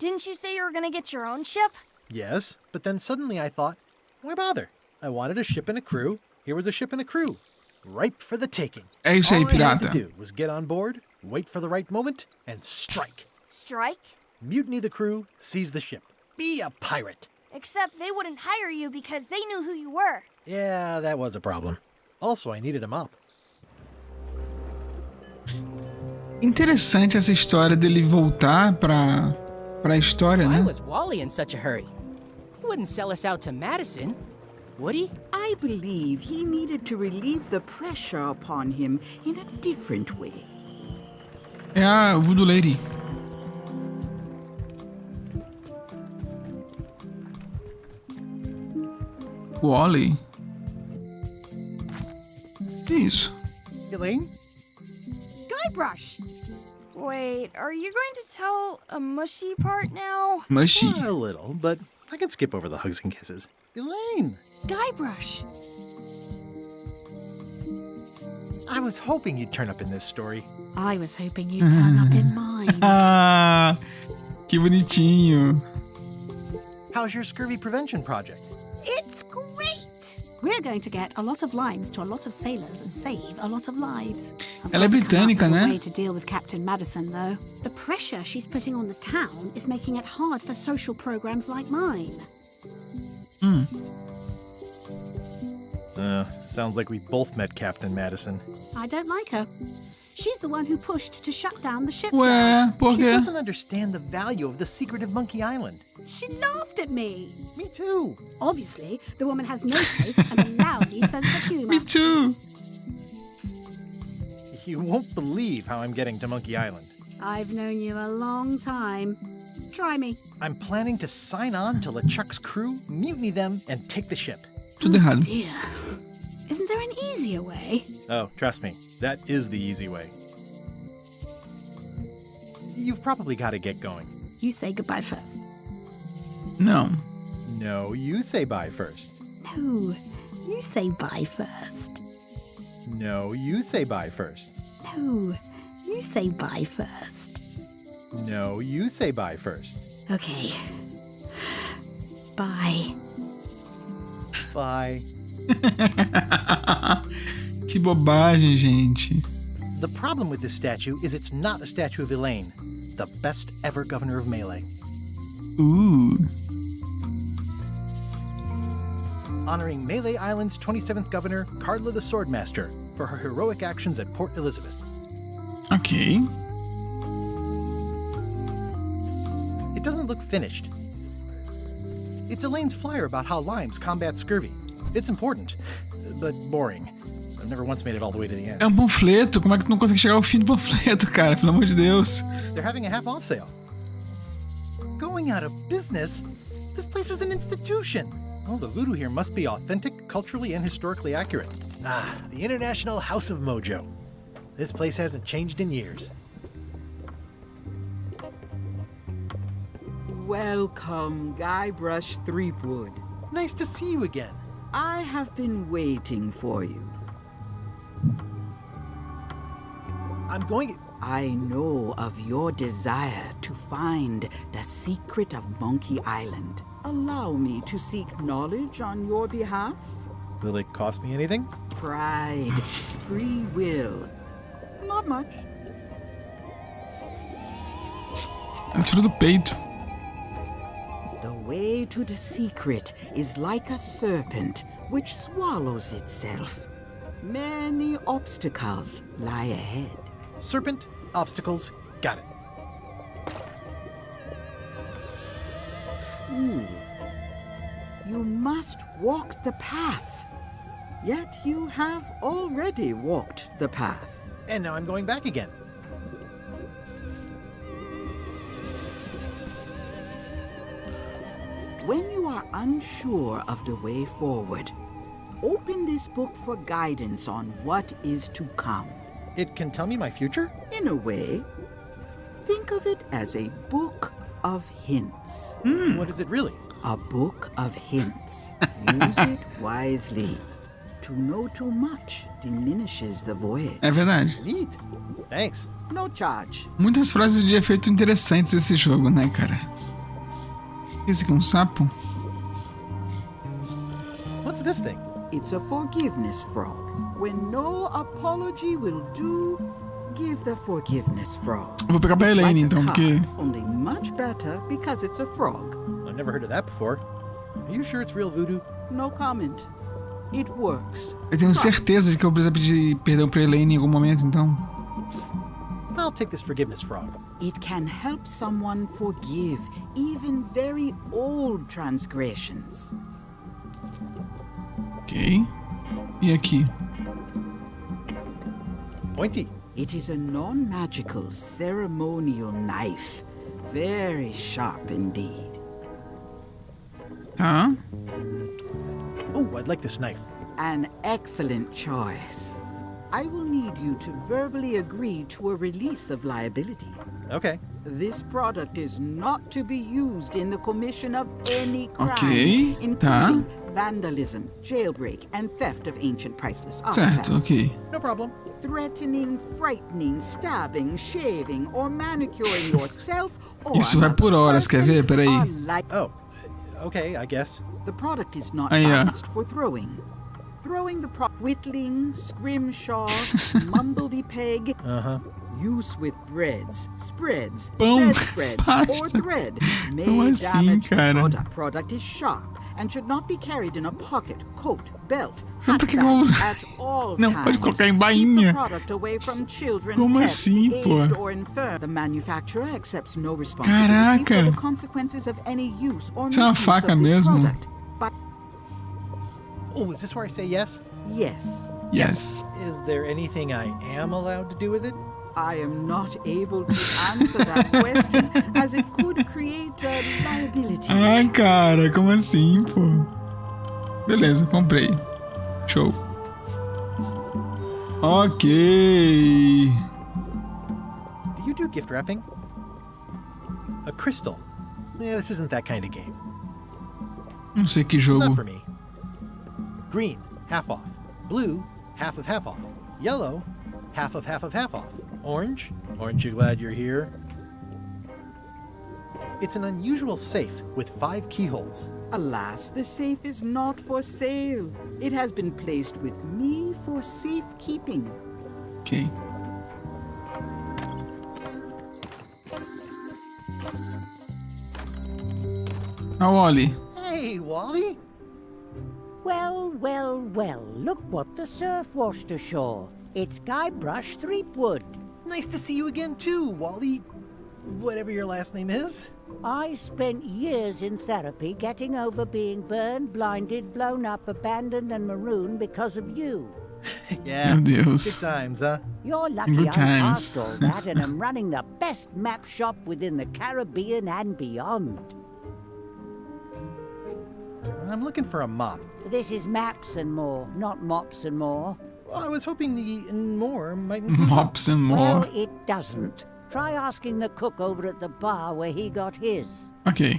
Didn't you say you were gonna get your own ship?
Yes, but then suddenly I thought, why bother? I wanted a ship and a crew. Here was a ship and a crew. Ripe for the taking.
É isso aí,
All I had to
pirata.
do was get on board, wait for the right moment, and strike.
Strike?
Mutiny the crew, seize the ship. Be a pirate.
Except they wouldn't hire you because they knew who you were.
Yeah, that was a problem. Also, I needed a mop.
Interessante essa história dele voltar pra história,
Why
né?
was Wally in such a hurry? He wouldn't sell us out to Madison, would he?
I believe he needed to relieve the pressure upon him in a different way.
É a Voodoo Lady. Wally. Que isso?
Elaine?
Guybrush!
Wait, are you going to tell a mushy part now?
Mushy.
A little, but I can skip over the hugs and kisses. Elaine!
Guybrush!
I was hoping you'd turn up in this story.
I was hoping you'd turn up in mine.
Ah, que bonitinho.
How's your scurvy prevention project?
It's great! We're going to get a lot of limes to a lot of sailors and save a lot of lives.
Ela é britânica, né?
Way to deal with Captain Madison, though. The pressure she's putting on the town is making it hard for social programs like mine.
Sounds like we both met Captain Madison.
I don't like her. She's the one who pushed to shut down the ship.
Ué, por
She
quê?
doesn't understand the value of the secret of Monkey Island.
She laughed at me.
Me too.
Obviously, the woman has no taste and a lousy sense of humor.
Me too.
You won't believe how I'm getting to Monkey Island.
I've known you a long time. Try me.
I'm planning to sign on to LeChuck's crew, mutiny them, and take the ship.
Tudo errado.
Dear. Isn't there an easier way?
Oh, trust me, that is the easy way. You've probably got to get going.
You say goodbye first.
Não.
No, you say bye first.
No, you say bye first.
No, you say bye first.
No, you say bye first.
No, you say bye first.
Okay. Bye.
Bye.
Que bobagem, gente.
The problem with this statue is it's not a statue of Elaine, the best ever governor of Melee. Honoring Melee Island's 27th governor, Carla the Swordmaster, for her heroic actions at Port Elizabeth.
Ok.
It doesn't look finished. It's Elaine's flyer about how limes combat scurvy. It's important, but boring. I've never once made it all the way to the end.
É um panfleto. Como é que tu não consegue chegar ao fim do panfleto, cara? Pelo amor de Deus.
They're having a half-off sale. Going out of business? This place is an institution. Oh, the voodoo here must be authentic, culturally and historically accurate. Ah, the International House of Mojo. This place hasn't changed in years.
Welcome, Guybrush Threepwood.
Nice to see you again.
I have been waiting for you.
I'm going...
I know of your desire to find the secret of Monkey Island. Allow me to seek knowledge on your behalf?
Will it cost me anything?
Pride, free will. Not much.
É um tiro do peito.
The way to the secret is like a serpent which swallows itself. Many obstacles lie ahead.
Serpent, obstacles, got it.
You must walk the path. Yet you have already walked the path.
And now I'm going back again.
When you are unsure of the way forward, open this book for guidance on what is to come.
It can tell me my future?
In a way, think of it as a book of hints.
What is it really?
A book of hints. Use it wisely. To know too much diminishes the voyage.
É verdade.
Neat. Thanks.
No charge.
Muitas frases de efeito interessantes desse jogo, né, cara? Esse aqui é um sapo?
What's this thing?
It's a forgiveness frog. When no apology will do, give the forgiveness frog.
Eu vou pegar pra
It's
Elaine,
like a
então, porque...
car, only much better because it's a frog.
I've never heard of that before. Are you sure it's real voodoo?
No comment. It works.
Eu tenho certeza de que eu preciso pedir perdão pra Elaine em algum momento, então...
I'll take this forgiveness frog.
It can help someone forgive even very old transgressions.
Ok. E aqui?
Pointy.
It is a non-magical ceremonial knife. Very sharp indeed.
Tá.
Oh, I'd like this knife.
An excellent choice. I will need you to verbally agree to a release of liability.
Okay.
This product is not to be used in the commission of any crime,
Ok, tá.
including vandalism, jailbreak, and theft of ancient priceless artifacts.
Certo, ok.
No problem.
Threatening, frightening, stabbing, shaving, or manicuring yourself or
Isso vai por horas, quer ver? Peraí.
Oh, okay, I guess.
The product is not
Aí, ó.
balanced for throwing. Throwing the whittling, scrimshaw, mumbledy-peg. Use with breads, spreads,
Pão,
bedspreads, or
pasta.
thread may
Como assim,
damage the
cara?
product. Product is sharp and should not be carried in a pocket, coat, belt,
Não,
hat
por que que eu vou
bag
usar?
at all
Não,
times.
pode colocar em
Keep
bainha.
the product away from children,
Como
pets,
assim,
the
pô?
aged or infirm. The manufacturer accepts no responsibility
Caraca.
for the consequences of any use or
Isso é uma
misuse
faca
of this
mesmo?
product. But
Oh, is this where I say yes?
yes,
Yes.
Is there anything I am allowed to do with it?
I am not able to answer that question as it could create a liability.
Ah, cara, como assim, pô? Beleza, comprei. Show. Ok.
Do you do gift wrapping? A crystal. Yeah, this isn't that kind of game.
Não sei que jogo.
Not for me. Green, half off. Blue, half off. Yellow, half off. Orange, aren't you glad you're here? It's an unusual safe with 5 keyholes.
Alas, the safe is not for sale. It has been placed with me for safekeeping.
Ok. Ah, Wally.
Hey, Wally!
Well, well, well, look what the surf washed ashore. It's Guybrush Threepwood.
Nice to see you again too, Wally. Whatever your last name is.
I spent years in therapy getting over being burned, blinded, blown up, abandoned, and marooned because of you.
Yeah,
Meu Deus.
good times, huh?
You're lucky
Good
I'm
times.
past all that and am running the best map shop within the Caribbean and beyond.
I'm looking for a mop.
This is maps and more, not mops and more.
Well, I was hoping the and more might include
Mops and more.
Well, it doesn't. Try asking the cook over at the bar where he got his.
Ok.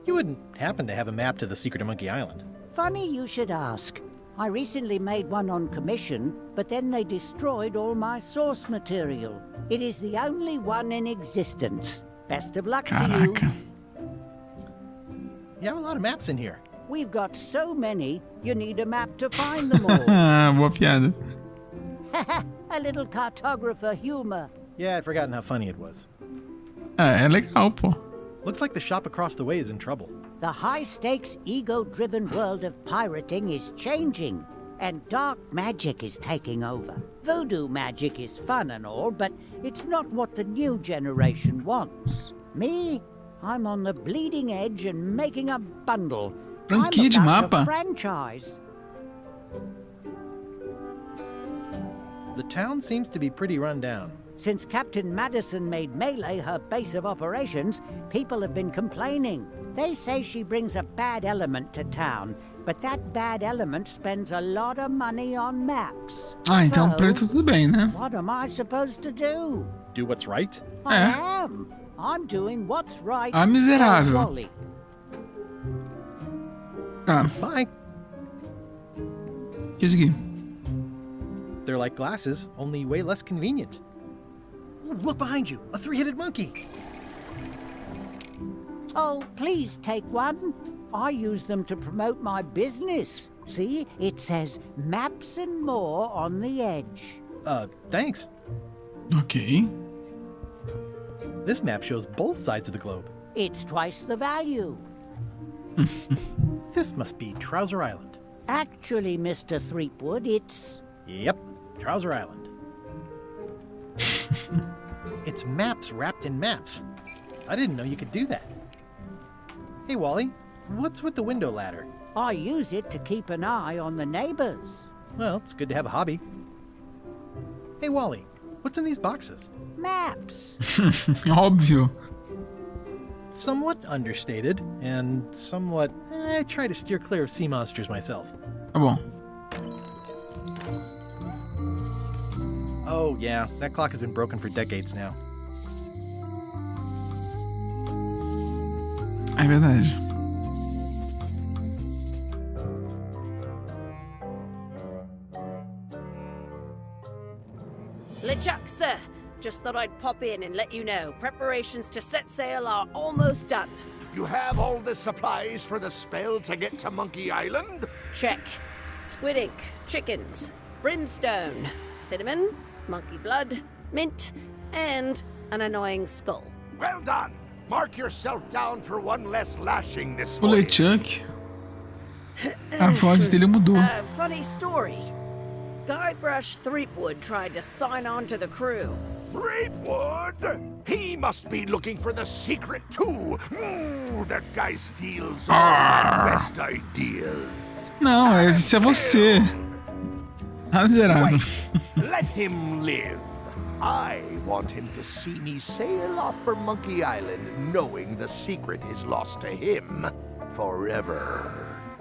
You wouldn't happen to have a map to the secret of Monkey Island.
Funny you should ask. I recently made one on commission, but then they destroyed all my source material. It is the only one in existence. Best of luck to you.
Caraca.
You have a lot of maps in here.
We've got so many, you need a map to find them all.
Ah, boa piada.
A little cartographer humor.
Yeah, I'd forgotten how funny it was.
Ah, é legal, pô.
Looks like the shop across the way is in trouble.
The high-stakes, ego-driven world of pirating is changing, and dark magic is taking over. Voodoo magic is fun and all, but it's not what the new generation wants. Me? I'm on the bleeding edge and making a bundle.
Franquia de
I'm about to
mapa?
franchise.
The town seems to be pretty run down.
Since Captain Madison made Melee her base of operations, people have been complaining. They say she brings a bad element to town, but that bad element spends a lot of money on maps.
Ah, então pra ele tá tudo bem, né?
What am I supposed to do?
Do what's right?
I am. I'm doing what's right.
Ah, miserável.
for Wally.
Tá.
Bye.
O que é isso aqui?
They're like glasses, only way less convenient. Oh, look behind you, a three-headed monkey.
Oh, please take one. I use them to promote my business. See, it says maps and more on the edge.
Thanks.
Ok.
This map shows both sides of the globe.
It's twice the value.
This must be Trouser Island.
Actually, Mr. Threepwood, it's...
Yep, Trouser Island. It's maps wrapped in maps. I didn't know you could do that. Hey, Wally, what's with the window ladder?
I use it to keep an eye on the neighbors.
Well, it's good to have a hobby. Hey, Wally, what's in these boxes?
Maps.
Óbvio.
Somewhat understated, and somewhat... I try to steer clear of sea monsters myself.
Tá bom.
Oh, yeah, that clock has been broken for decades now.
É verdade.
LeChuck, sir. Just thought I'd pop in and let you know. Preparations to set sail are almost done.
You have all the supplies for the spell to get to Monkey Island?
Check. Squid ink, chickens, brimstone, cinnamon, monkey blood, mint, and an annoying skull.
Well done. Mark yourself down for one less lashing this
O
morning.
LeChuck, a voz dele mudou.
Funny story. Guybrush Threepwood tried to sign on to the crew.
Threepwood? He must be looking for the secret too. That guy steals all my best ideas.
Não, esse é você. Ah, miserável.
Let him live. I want him to see me sail off for Monkey Island knowing the secret is lost to him forever.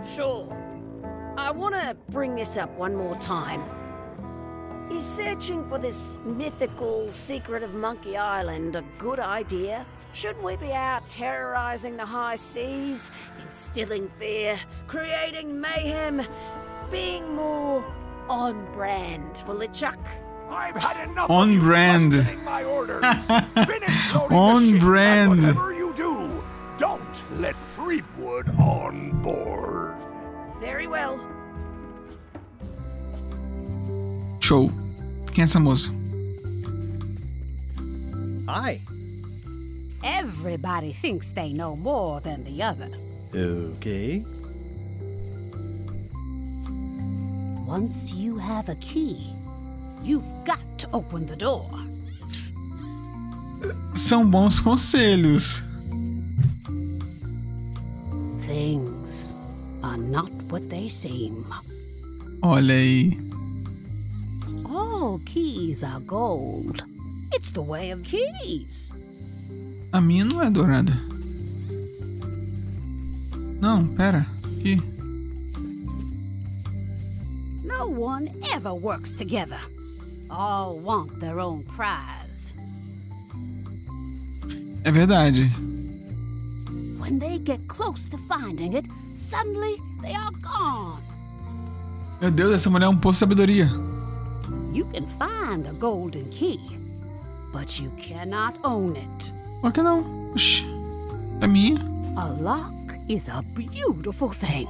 Sure. I want to bring this up one more time. Is searching for this mythical secret of Monkey Island a good idea? Shouldn't we be out terrorizing the high seas, instilling fear, creating mayhem, being more on brand for LeChuck?
I've had enough
On
of you
brand.
questioning my orders. Finish loading
On
the ship,
brand.
and whatever you do, don't let Threepwood on board.
Very well.
Show. Quem é essa moça?
Hi.
Everybody thinks they know more than the other.
Okay.
Once you have a key, you've got to open the door.
São bons conselhos.
Things are not what they seem.
Olha aí.
All keys are gold. It's the way of keys.
A minha não é dourada. Não, pera. Aqui.
No one ever works together. All want their own prize.
É verdade.
When they get close to finding it, suddenly they are gone.
Meu Deus, essa mulher é um poço de sabedoria.
You can find a golden key, but you cannot own it.
Por que não? Oxi. É minha.
A lock is a beautiful thing.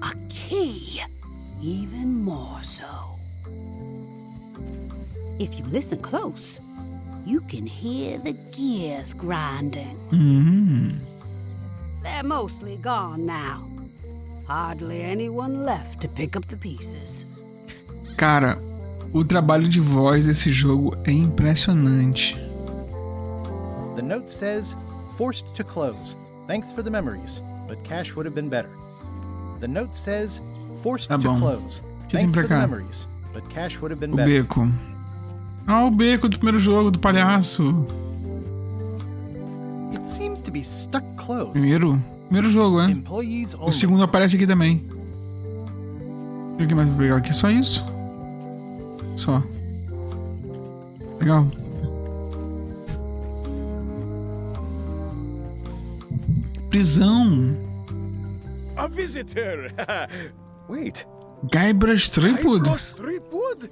A key, even more so. If you listen close, you can hear the gears grinding. They're mostly gone now. Hardly anyone left to pick up the pieces.
Cara, o trabalho de voz desse jogo é impressionante.
The note says, forced to close. Thanks for the memories, but cash would have been better. The note says, forced
Tá
to
bom.
close.
Que tem
Thanks
pra
for the
cá?
memories, but cash would have been
O
better.
beco. Ah, o beco do primeiro jogo, do palhaço.
It seems to be stuck closed.
Primeiro jogo, né?
Employees
O
only.
segundo aparece aqui também. O que mais vou pegar aqui? Só isso? Só. Legal. Prisão.
A visitor! Wait.
Guybrush Threepwood?
Guybrush Threepwood?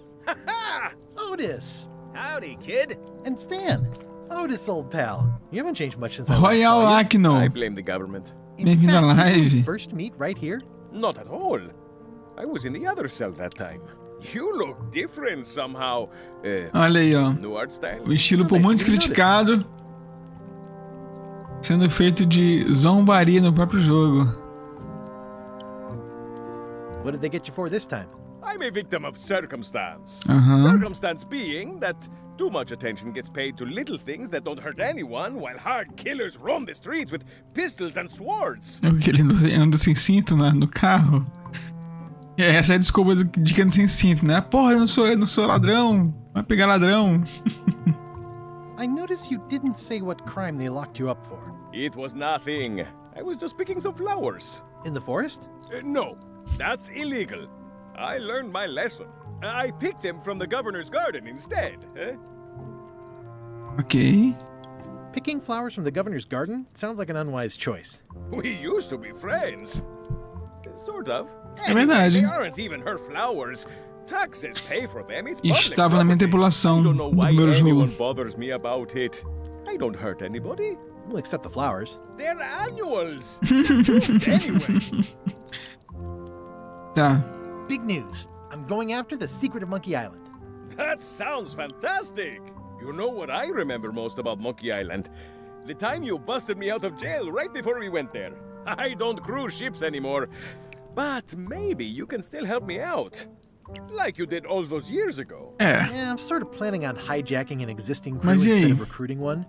Otis!
Howdy, kid.
And Stan. Otis, old pal. You haven't changed much since I
Royal
last saw you.
Acno.
I blame the government.
Bem-vindo à
Did we
live.
first meet right here?
Not at all. I was in the other cell that time. You look different somehow.
Olha aí, ó.
New art style.
O estilo por muitos criticado, sendo feito de zombaria no próprio jogo.
What did they get you for this time?
I'm a victim of circumstance.
Uh-huh.
Circumstance being that too much attention gets paid to little things that don't hurt anyone, while hard killers roam the streets with pistols and swords.
É porque ele anda sem cinto no carro. E essa é a desculpa de que anda sem cinto, né? Porra, eu não sou ladrão. Vai pegar ladrão.
I noticed you didn't say what crime they locked you up for.
It was nothing. I was just picking some flowers.
In the forest?
No, that's illegal. I learned my lesson. I picked them from the governor's garden instead.
Ok.
Picking flowers from the governor's garden sounds like an unwise choice.
We used to be friends. Sort of.
É verdade.
They aren't even her flowers. Taxes pay for them. It's
E
public
estava na minha
property.
tripulação
I don't
do
know why
primeiro
anyone
jogo.
bothers me about it. I don't hurt anybody.
Well, except the flowers.
They're annuals. Anyway.
Tá.
Big news. I'm going after the secret of Monkey Island.
That sounds fantastic. You know what I remember most about Monkey Island? The time you busted me out of jail right before we went there. I don't cruise ships anymore. But maybe you can still help me out. Like you did all those years ago.
Yeah, I'm sort of planning on hijacking an existing crew
Mas e
instead
aí?
of recruiting one.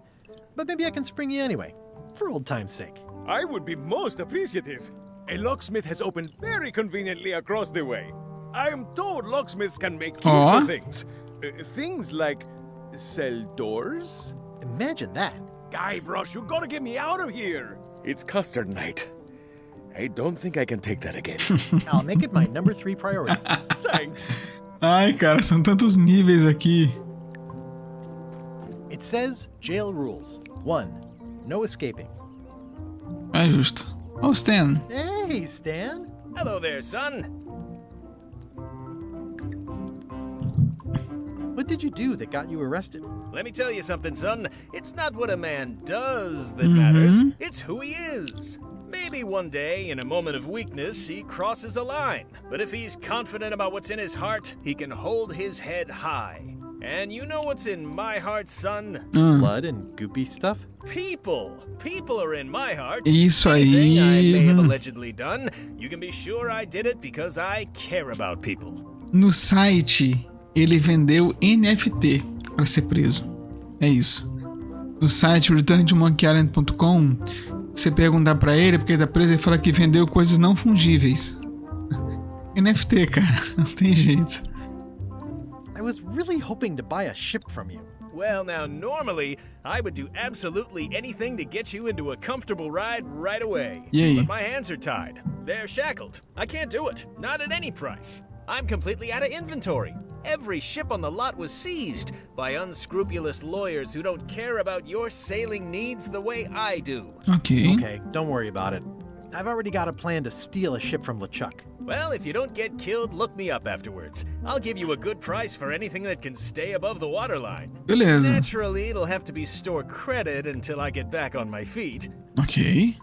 But maybe I can spring you anyway, for old time's sake.
I would be most appreciative. A locksmith has opened very conveniently across the way. I am told locksmiths can make
Aw.
useful things. Things like sell doors.
Imagine that.
Guybrush, you gotta get me out of here. It's custard night. I don't think I can take that again.
I'll make it my number 3 priority.
Thanks.
Ai, cara, são tantos níveis aqui.
It says jail rules. 1. No escaping.
É justo. Ó, o Stan.
Hey, Stan.
Hello there, son.
What did you do that got you arrested?
Let me tell you something, son. It's not what a man does that matters, it's who he is. Maybe one day, in a moment of weakness, he crosses a line. But if he's confident about what's in his heart, he can hold his head high. And you know what's in my heart, son?
Blood and goopy stuff?
People. People are in my heart.
Isso
Anything I may have
aí.
allegedly done, you can be sure I did it because I care about people.
No site, ele vendeu NFT para ser preso. É isso. No site returntomonkeyisland.com, você perguntar pra ele porque ele tá preso, ele fala que vendeu coisas não fungíveis. NFT, cara, não tem jeito.
I was really hoping to buy a ship from you.
Well, now, normally, I would do absolutely anything to get you into a comfortable ride right away.
E aí?
But my hands are tied. They're shackled. I can't do it. Not at any price. I'm completely out of inventory. Every ship on the lot was seized by unscrupulous lawyers who don't care about your sailing needs the way I do.
Ok.
Okay, don't worry about it. I've already got a plan to steal a ship from LeChuck.
Well, if you don't get killed, look me up afterwards. I'll give you a good price for anything that can stay above the waterline.
Beleza.
Naturally, it'll have to be store credit until I get back on my feet.
Ok.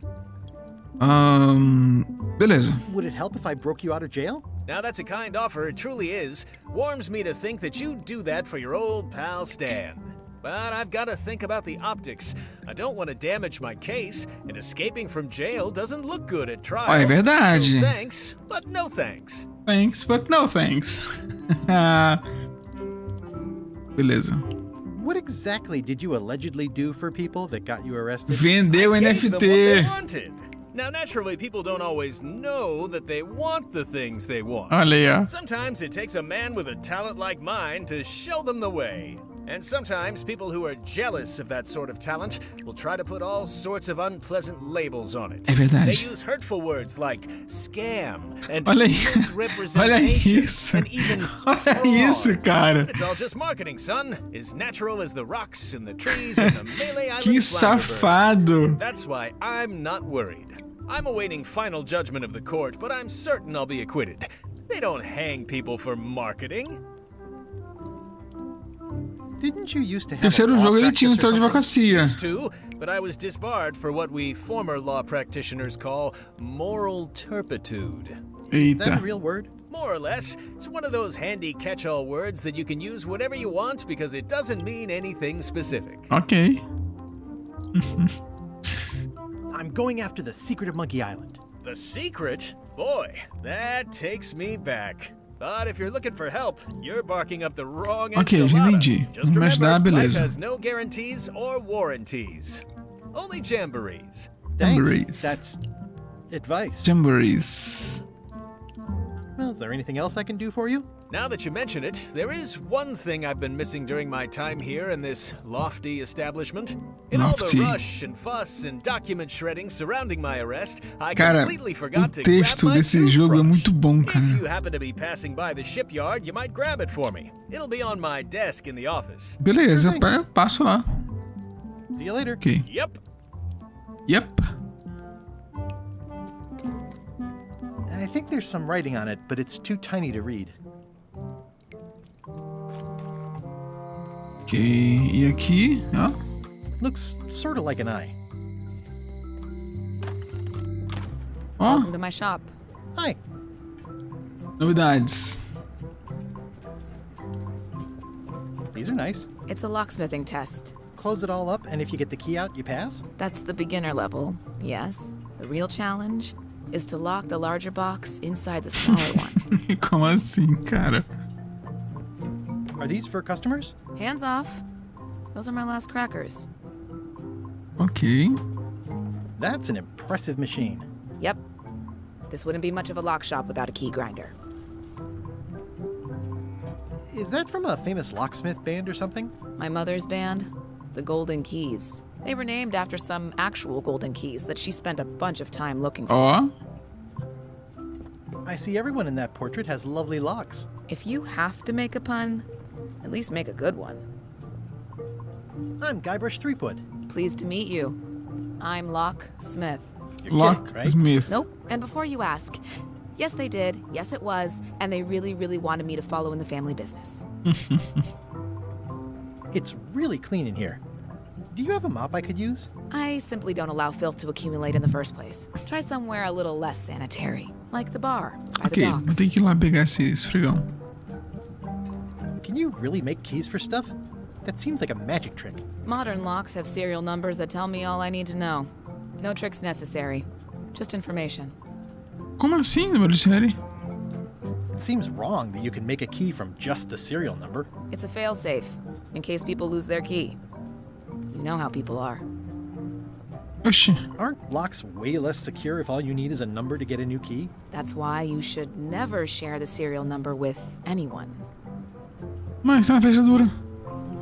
Beleza.
Would it help if I broke you out of jail?
Now that's a kind offer, it truly is. Warms me to think that you'd do that for your old pal Stan. But I've got to think about the optics. I don't want to damage my case, and escaping from jail doesn't look good at trial.
É verdade.
So thanks, but no thanks.
Thanks, but no thanks. Beleza.
What exactly did you allegedly do for people that got you arrested?
Vendeu
I gave them what they
NFT.
wanted. Now, naturally, people don't always know that they want the things they want.
Olha aí, ó.
Sometimes it takes a man with a talent like mine to show them the way. And sometimes people who are jealous of that sort of talent will try to put all sorts of unpleasant labels on it.
É verdade.
They use hurtful words like scam and
Olha
misrepresentation
isso.
and even
Olha
fraud.
isso, cara.
But it's all just marketing, son. As natural as the rocks and the trees and the Melee Island
Que
flower birds.
safado.
That's why I'm not worried. I'm awaiting final judgment of the court, but I'm certain I'll be acquitted. They don't hang people for marketing.
Didn't you used to have
Terceiro
a law
jogo ele tinha um
practice or
céu de
something?
advocacia.
Used to, but I was disbarred for what we former law practitioners call moral turpitude.
Is that a
Eita.
real word?
More or less, it's one of those handy catch-all words that you can use whenever you want because it doesn't mean anything specific.
Ok.
I'm going after the secret of Monkey Island.
The secret? Boy, that takes me back. But if you're looking for help, you're barking up the wrong
Ok, já
enchilada.
entendi.
Just
Vamos me ajudar,
remember, life
beleza.
has no guarantees or warranties. Only jamborees.
Thanks.
Jamborees.
That's advice.
Jamborees.
Well, is there anything else I can do for you?
Now that you mention it, there is one thing I've been missing during my time here in this lofty establishment. In all
Lofty.
the rush and fuss and document shredding surrounding my arrest, I
Cara,
completely
o
forgot to grab
texto
my
desse jogo é
toothbrush.
muito bom,
If
cara.
you happen to be passing by the shipyard, you might grab it for me. It'll be on my desk in the office.
Beleza, eu passo lá.
See you later.
Ok.
Yep.
Yep.
I think there's some writing on it, but it's too tiny to read.
Ok. E aqui, ó.
Looks sort of like an eye.
Ó,
Welcome to my shop.
Hi.
novidades.
These are nice.
It's a locksmithing test.
Close it all up, and if you get the key out, you pass?
That's the beginner level, yes. The real challenge is to lock the larger box inside the smaller one.
Como assim, cara?
Are these for customers?
Hands off. Those are my last crackers.
Ok.
That's an impressive machine.
Yep. This wouldn't be much of a lock shop without a key grinder.
Is that from a famous locksmith band or something?
My mother's band, the Golden Keys. They were named after some actual golden keys that she spent a bunch of time looking for.
Ó.
I see everyone in that portrait has lovely locks.
If you have to make a pun, at least make a good one.
I'm Guybrush Threepwood.
Pleased to meet you. I'm Locke Smith.
You're kidding, right?
Locksmith.
Nope. And before you ask, yes, they did. Yes, it was. And they really, really wanted me to follow in the family business.
It's really clean in here. Do you have a mop I could use?
I simply don't allow filth to accumulate in the first place. Try somewhere a little less sanitary, like the bar by the
Ok, vou
docks.
ter que ir lá pegar esse esfregão.
Can you really make keys for stuff? That seems like a magic trick.
Modern locks have serial numbers that tell me all I need to know. No tricks necessary. Just information.
Como assim, número de série?
It seems wrong that you can make a key from just the serial number.
It's a failsafe, in case people lose their key. You know how people are.
Oxi.
Aren't locks way less secure if all you need is a number to get a new key?
That's why you should never share the serial number with anyone.
Mas tá na fechadura.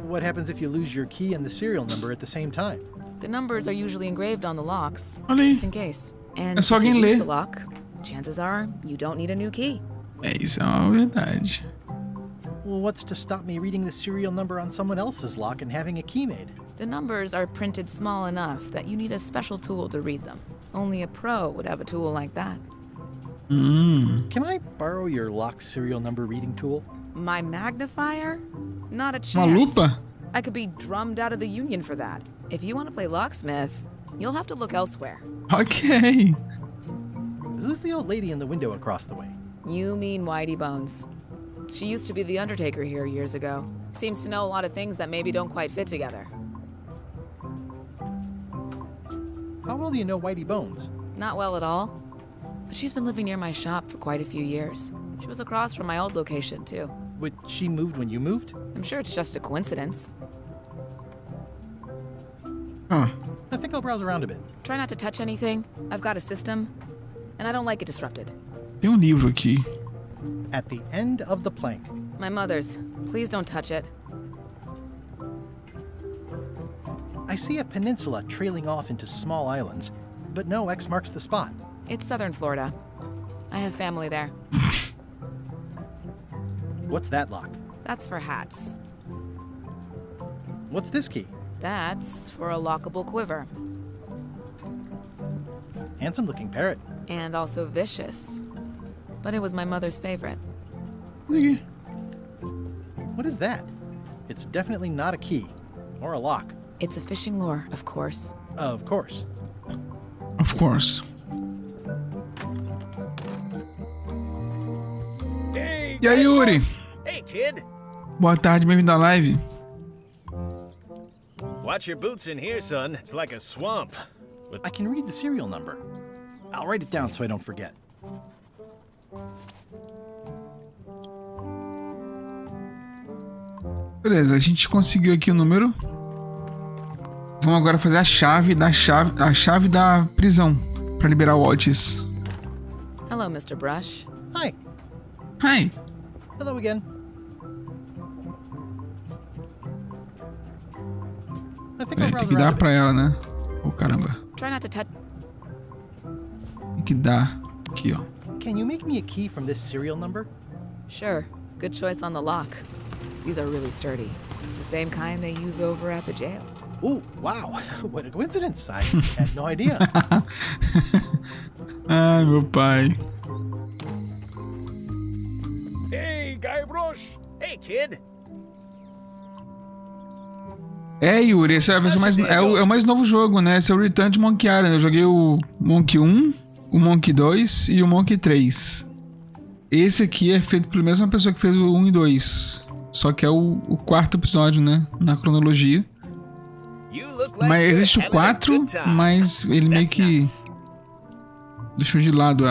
What happens if you lose your key and the serial number at the same time?
The numbers are usually engraved on the locks,
Olha aí.
just in case. And
É só
if you
alguém
lose
ler.
the lock, chances are you don't need a new key.
É, isso é uma verdade.
Well, what's to stop me reading the serial number on someone else's lock and having a key made?
The numbers are printed small enough that you need a special tool to read them. Only a pro would have a tool like that.
Can I borrow your lock serial number reading tool?
My magnifier? Not a
Uma
chance.
lupa?
I could be drummed out of the union for that. If you want to play locksmith, you'll have to look elsewhere.
Ok.
Who's the old lady in the window across the way?
You mean Whitey Bones. She used to be the Undertaker here years ago. Seems to know a lot of things that maybe don't quite fit together.
How well do you know Whitey Bones?
Not well at all. But she's been living near my shop for quite a few years. She was across from my old location, too.
Would she moved when you moved?
I'm sure it's just a coincidence.
Ó.
I think I'll browse around a bit.
Try not to touch anything. I've got a system, and I don't like it disrupted.
Tem um livro aqui.
At the end of the plank.
My mother's. Please don't touch it.
I see a peninsula trailing off into small islands, but no X marks the spot.
It's southern Florida. I have family there.
What's that lock?
That's for hats.
What's this key?
That's for a lockable quiver.
Handsome looking parrot.
And also vicious. But it was my mother's favorite.
What is that? It's definitely not a key. Or a lock.
It's a fishing lure, of course.
Of course.
Of course.
Hey,
E aí, Yuri?
Hey, kid.
Boa tarde, bem-vindo à live.
Watch your boots in here, son. It's like a swamp.
I can read the serial number. I'll write it down so I don't forget.
Beleza, a gente conseguiu aqui o número. Vamos agora fazer a chave da prisão para liberar o Otis.
Hello, Mr. Brush.
Hi.
Hi.
Hello again. I think
Tem que dar pra ela, né? Oh, caramba.
Try not to touch.
Tem que dar aqui, ó.
Can you make me a key from this serial number?
Sure. Good choice on the lock. These are really sturdy. It's the same kind they use over at the jail.
Oh, wow. What a coincidence. I had no idea.
Ai, meu pai.
Hey, Guybrush. Hey, kid.
Yuri, esse é a versão mais, é o mais novo jogo, né? Esse é o Return de Monkey Island. Eu joguei o Monkey 1, o Monkey 2 e o Monkey 3. Esse aqui é feito pela mesma pessoa que fez o 1 e 2. Só que é o quarto episódio, né? Na cronologia. Mas existe o 4, mas ele meio que deixou de lado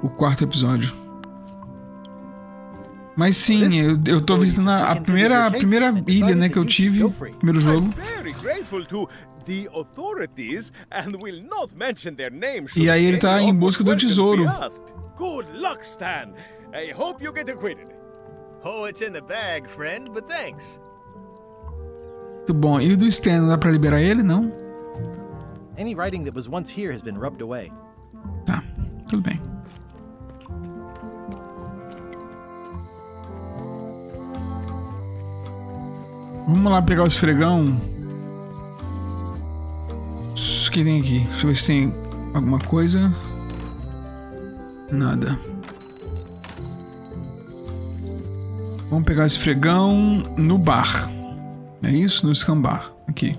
o quarto episódio. Mas sim, eu tô visitando a primeira ilha, né, que eu tive, primeiro jogo. E aí ele tá em busca do tesouro.
Good luck, Stan. I hope you get acquitted.
Oh, it's in the bag, friend, but thanks.
Muito bom. E o do Stan, não dá pra liberar ele, não?
Any writing that was once here has been rubbed away.
Tá, tudo bem. Vamos lá pegar o esfregão. O que tem aqui? Deixa eu ver se tem alguma coisa. Nada. Vamos pegar o esfregão no bar. É isso? No escambar. Aqui.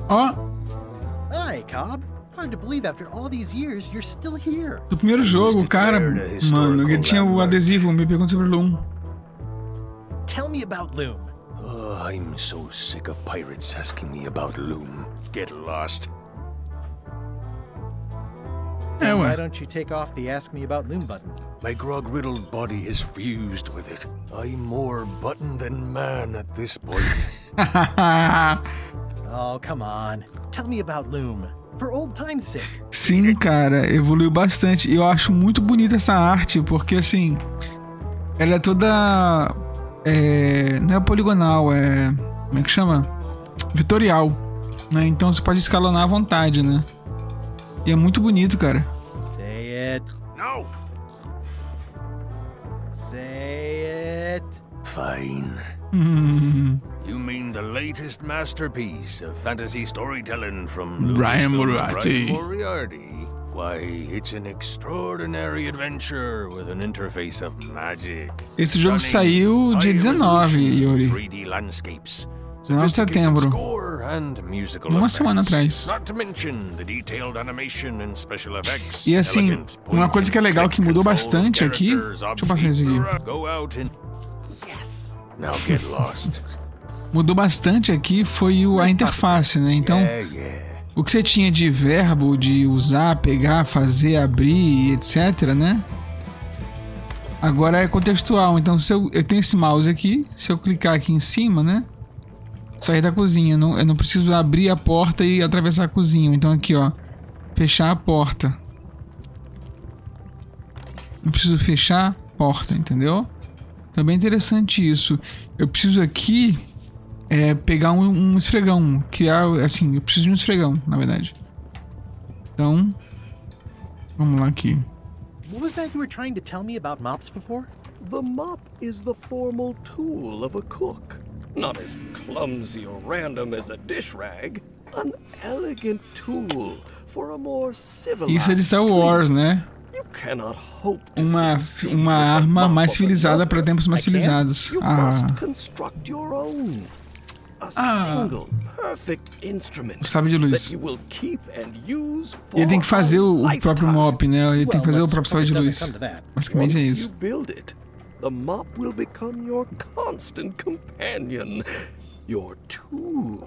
Ó.
Hi, Cobb. Hard to believe after all these years you're still here.
Do primeiro jogo, o cara, mano, ele tinha o adesivo, me pergunta sobre o Loom.
Tell me about Loom.
Oh, I'm so sick of pirates asking me about Loom. Get lost.
Why don't you take off the Ask Me About Loom button?
My grog-riddled body is fused with it. I'm more button than man at this point.
Oh, come on. Tell me about Loom. For old time's sake.
Sim, cara, evoluiu bastante. E eu acho muito bonita essa arte, porque assim, ela é toda... não é poligonal, como é que chama? Vitorial, né? Então você pode escalonar à vontade, né? E é muito bonito, cara.
Say it.
No.
Say it.
Fine. You mean the latest masterpiece of fantasy storytelling from
Brian
Moriarty?
Moriarty.
Why, it's an extraordinary adventure with an interface of magic.
Esse jogo saiu dia 19, Yuri.
3D landscapes.
19 de setembro. Uma semana atrás. E assim, uma coisa que é legal que mudou bastante aqui. Deixa eu passar isso aqui.
Now get lost.
Mudou bastante aqui foi a interface, né? Então, o que você tinha de verbo, de usar, pegar, fazer, abrir, etc, né? Agora é contextual. Então, se eu tenho esse mouse aqui, se eu clicar aqui em cima, né? Sair da cozinha. Eu não preciso abrir a porta e atravessar a cozinha. Então aqui, ó. Fechar a porta. Não preciso fechar, porta, entendeu? Então é bem interessante isso. Eu preciso aqui pegar um esfregão. Criar, assim, eu preciso de um esfregão, na verdade. Então, vamos lá aqui.
What was that you were trying to tell me about mops before?
The mop is the formal tool of a cook. Not as clumsy or random as a dish rag. An elegant tool for a more civilized
Isso é de Star Wars, né?
You cannot hope to
Uma arma mais civilizada para tempos mais civilizados.
You must construct your own. A single perfect instrument
o sabre de luz.
that you will keep and use for
Ele tem que fazer o próprio mop, né? Ele tem que fazer o próprio sabre de luz. Basicamente é isso.
Once you build it, the mop will become your constant companion, your tool,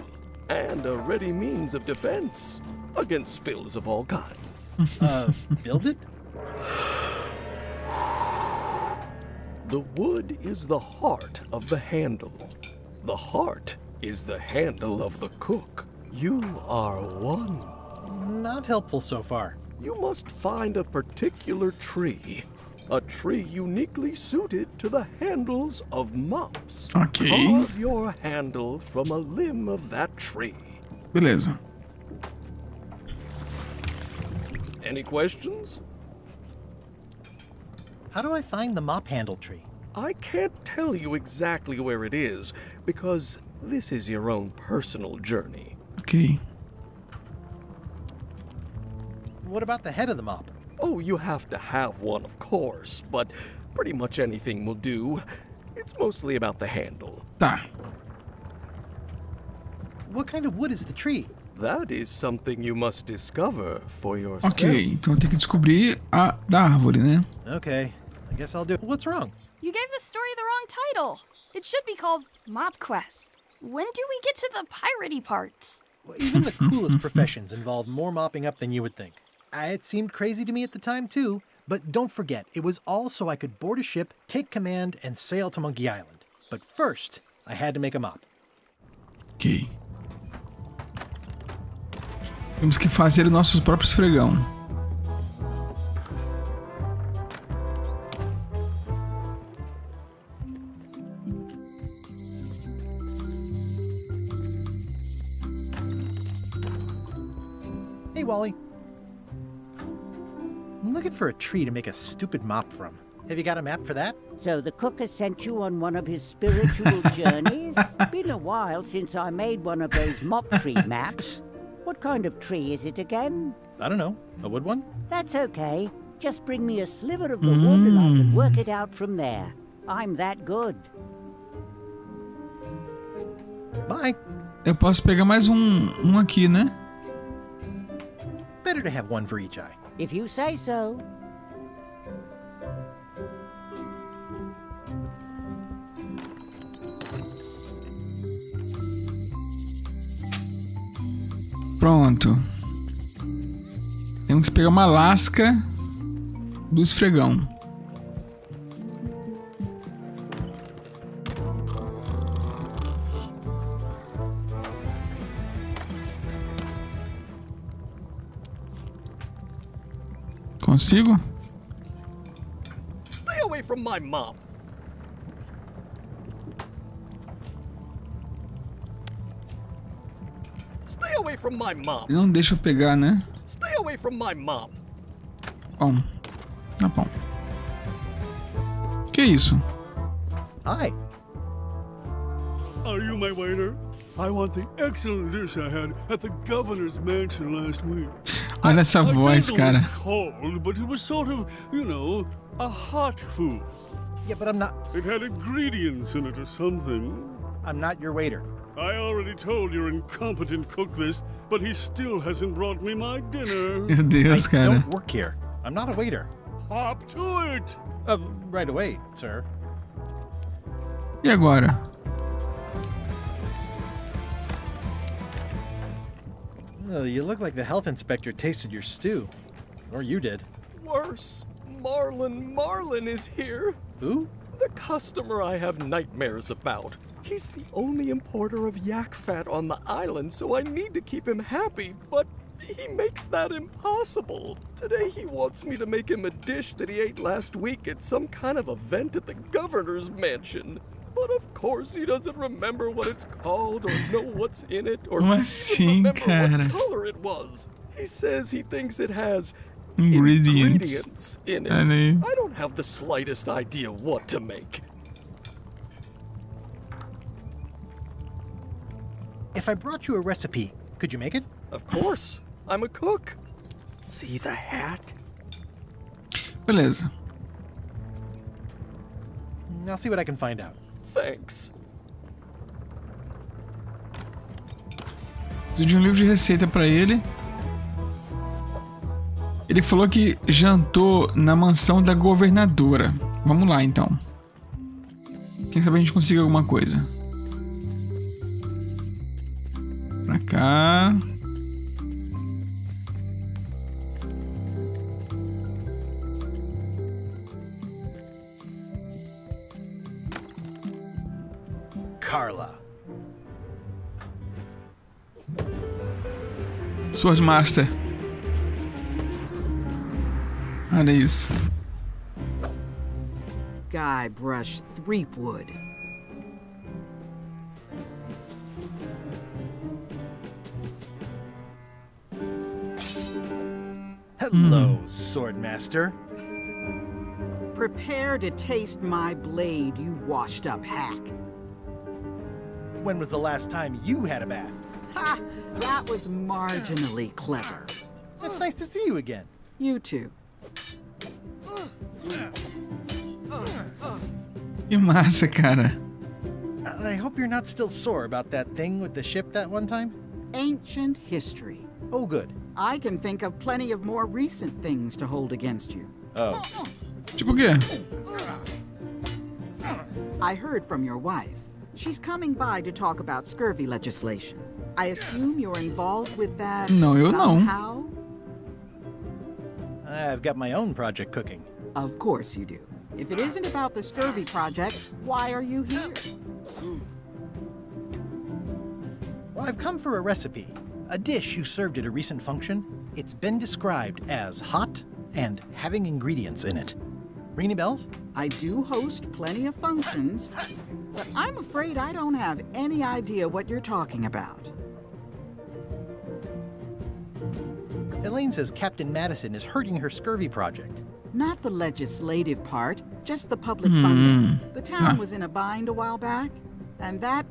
and a ready means of defense against spills of all kinds.
Build it?
The wood is the heart of the handle. The heart is the handle of the cook. You are one.
Not helpful so far.
You must find a particular tree. A tree uniquely suited to the handles of mops.
Ok.
Carve your handle from a limb of that tree.
Beleza.
Any questions?
How do I find the mop handle tree?
I can't tell you exactly where it is, because this is your own personal journey.
Ok.
What about the head of the mop?
Oh, you have to have one, of course, but pretty much anything will do. It's mostly about the handle.
Tá.
What kind of wood is the tree?
That is something you must discover for yourself.
Ok, então tem que descobrir a da árvore, né?
Okay, I guess I'll do it. What's wrong?
You gave the story the wrong title. It should be called Mop Quest. When do we get to the piratey parts?
Well, even the coolest professions involve more mopping up than you would think. It seemed crazy to me at the time, too. But don't forget, it was all so I could board a ship, take command, and sail to Monkey Island. But first, I had to make a mop.
Ok. Temos que fazer o nosso próprio esfregão.
Hey, Wally. I'm looking for a tree to make a stupid mop from. Have you got a map for that?
So the cook has sent you on one of his spiritual journeys? Been a while since I made one of those mop tree maps. What kind of tree is it again?
I don't know. A wood one?
That's okay. Just bring me a sliver of the wood and I can work it out from there. I'm that good.
Bye.
Eu posso pegar mais um aqui, né?
Better to have one for each eye.
If you say so.
Pronto. Temos que pegar uma lasca do esfregão. Consigo?
Stay away from my mop. Stay away from my mop.
Não deixa eu pegar, né?
Stay away from my mop.
Bom. Tá bom. Que isso?
Hi.
Are you my waiter? I want the excellent dish I had at the governor's mansion last week.
Olha essa voz, cara.
It was cold, but it was sort of, you know, a hot food.
Yeah, but I'm not...
It had ingredients in it or something.
I'm not your waiter.
I already told your incompetent cook this, but he still hasn't brought me my dinner.
Meu Deus, cara.
I don't work here. I'm not a waiter.
Hop to it!
Right away, sir.
E agora?
You look like the health inspector tasted your stew. Or you did.
Worse. Marlin is here.
Who?
The customer I have nightmares about. He's the only importer of yak fat on the island, so I need to keep him happy, but He makes that impossible. Today he wants me to make him a dish that he ate last week at some kind of event at the governor's mansion. But of course he doesn't remember what it's called or know what's in it or
Como
even
assim,
remember
cara?
what color it was. He says he thinks it has
Ingredients.
in it.
Honey.
I don't have the slightest idea what to make.
If I brought you a recipe, could you make it?
Of course. I'm a cook. See the hat?
Beleza.
I'll see what I can find out.
Thanks.
Preciso de um livro de receita pra ele. Ele falou que jantou na mansão da governadora. Vamos lá, então. Quem sabe a gente consiga alguma coisa. Pra cá.
Carla.
Swordmaster. Olha isso.
Guybrush Threepwood.
Hello, Swordmaster.
Prepare to taste my blade, you washed-up hack.
When was the last time you had a bath?
Ha! That was marginally clever.
It's nice to see you again.
You too.
Que massa, cara.
I hope you're not still sore about that thing with the ship that one time.
Ancient history.
Oh, good.
I can think of plenty of more recent things to hold against you.
Oh.
Tipo o quê?
I heard from your wife. She's coming by to talk about scurvy legislation. I assume you're involved with that
No, eu não.
somehow?
I've got my own project cooking.
Of course you do. If it isn't about the scurvy project, why are you here?
Well, I've come for a recipe. A dish you served at a recent function. It's been described as hot and having ingredients in it. Ring any bells?
I do host plenty of functions, but I'm afraid I don't have any idea what you're talking about.
Elaine says Captain Madison is hurting her scurvy project.
Not the legislative part, just the public funding. The town was in a bind a while back, and that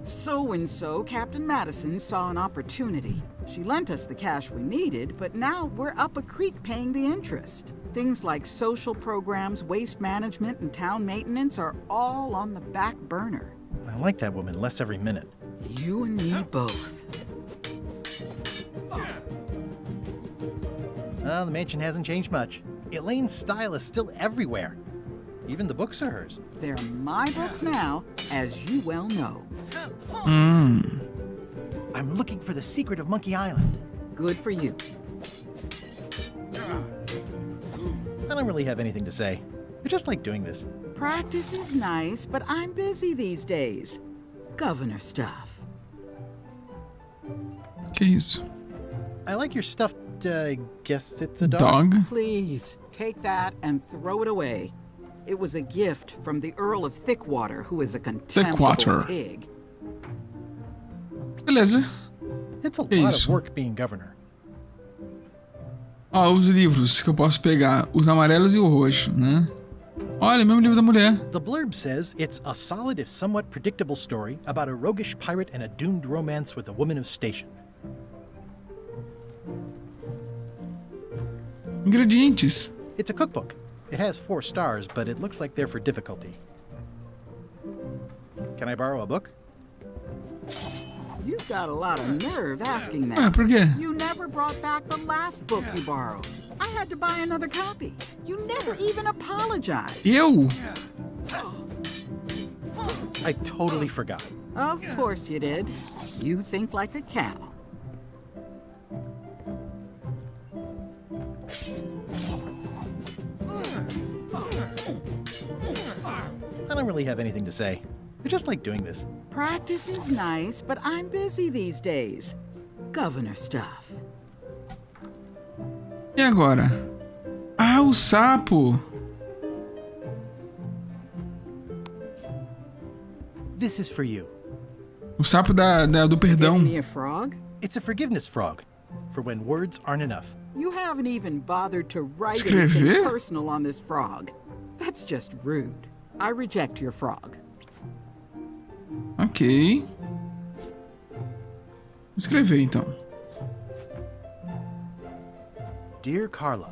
so-and-so, Captain Madison, saw an opportunity. She lent us the cash we needed, but now we're up a creek paying the interest. Things like social programs, waste management, and town maintenance are all on the back burner.
I like that woman less every minute.
You and me both.
Well, the mansion hasn't changed much. Elaine's style is still everywhere. Even the books are hers.
They're my books now, as you well know.
I'm looking for the secret of Monkey Island.
Good for you.
I don't really have anything to say. I just like doing this.
Practice is nice, but I'm busy these days. Governor stuff.
Que isso?
I like your stuffed, guess it's a dog?
Dog?
Please, take that and throw it away. It was a gift from the Earl of Thickwater, who is a contemptible
Thickwater.
pig.
Beleza.
It's a
Que
lot
isso?
of work being governor.
Ó, os livros que eu posso pegar. Os amarelos e o roxo, né? Olha, mesmo livro da mulher.
The blurb says it's a solid if somewhat predictable story about a roguish pirate and a doomed romance with a woman of station.
Ingredientes.
It's a cookbook. It has 4 stars, but it looks like they're for difficulty. Can I borrow a book?
You've got a lot of nerve asking that.
Ah, por quê?
You never brought back the last book you borrowed. I had to buy another copy. You never even apologized.
Eu?
I totally forgot.
Of course you did. You think like a cow.
I don't really have anything to say. I just like doing this.
Practice is nice, but I'm busy these days. Governor stuff.
E agora? Ah, o sapo!
This is for you.
O sapo do perdão.
Give me a frog?
It's a forgiveness frog, for when words aren't enough.
You haven't even bothered to write
Escrever?
anything personal on this frog. That's just rude. I reject your frog.
Ok. Vou escrever então.
Dear Carla.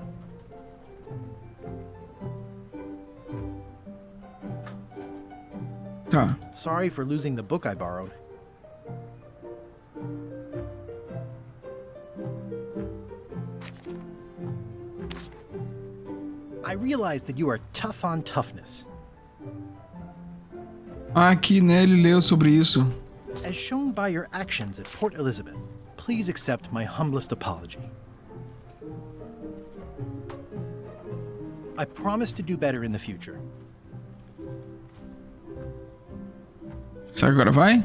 Tá.
Sorry for losing the book I borrowed. I realize that you are tough on toughness.
Aqui, né, ele leu sobre isso.
As shown by your actions at Port Elizabeth, please accept my humblest apology. I promise to do better in the future.
Será que agora vai?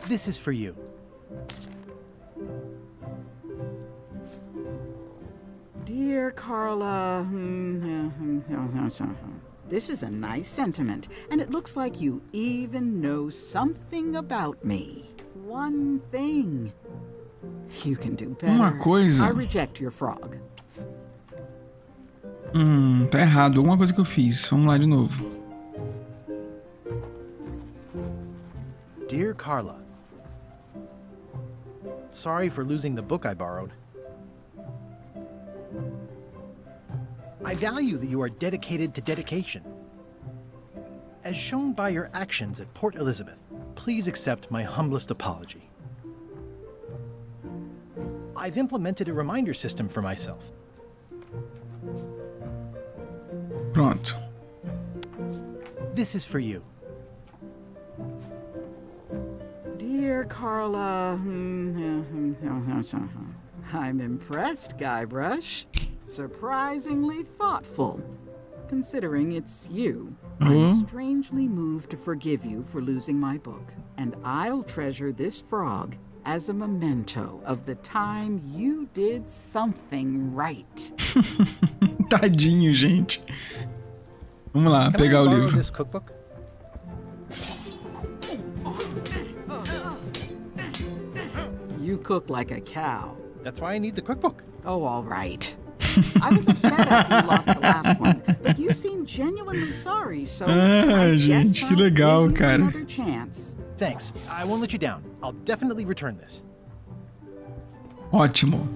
This is for you.
Dear Carla, this is a nice sentiment, and it looks like you even know something about me. One thing. You can do better.
Uma coisa.
I reject your frog.
Tá errado. Alguma coisa que eu fiz. Vamos lá de novo.
Dear Carla. Sorry for losing the book I borrowed. I value that you are dedicated to dedication. As shown by your actions at Port Elizabeth, please accept my humblest apology. I've implemented a reminder system for myself.
Pronto.
This is for you.
Dear Carla, I'm impressed, Guybrush. Surprisingly thoughtful. Considering it's you, I'm strangely moved to forgive you for losing my book. And I'll treasure this frog as a memento of the time you did something right.
Tadinho, gente. Vamos lá, pegar o livro.
This cookbook?
You cook like a cow.
That's why I need the cookbook.
Oh, all right. I was upset after you lost the last one, but you seem genuinely sorry, so I guess
gente, que
I'll
legal,
give you
cara.
another chance.
Thanks. I won't let you down. I'll definitely return this.
Ótimo.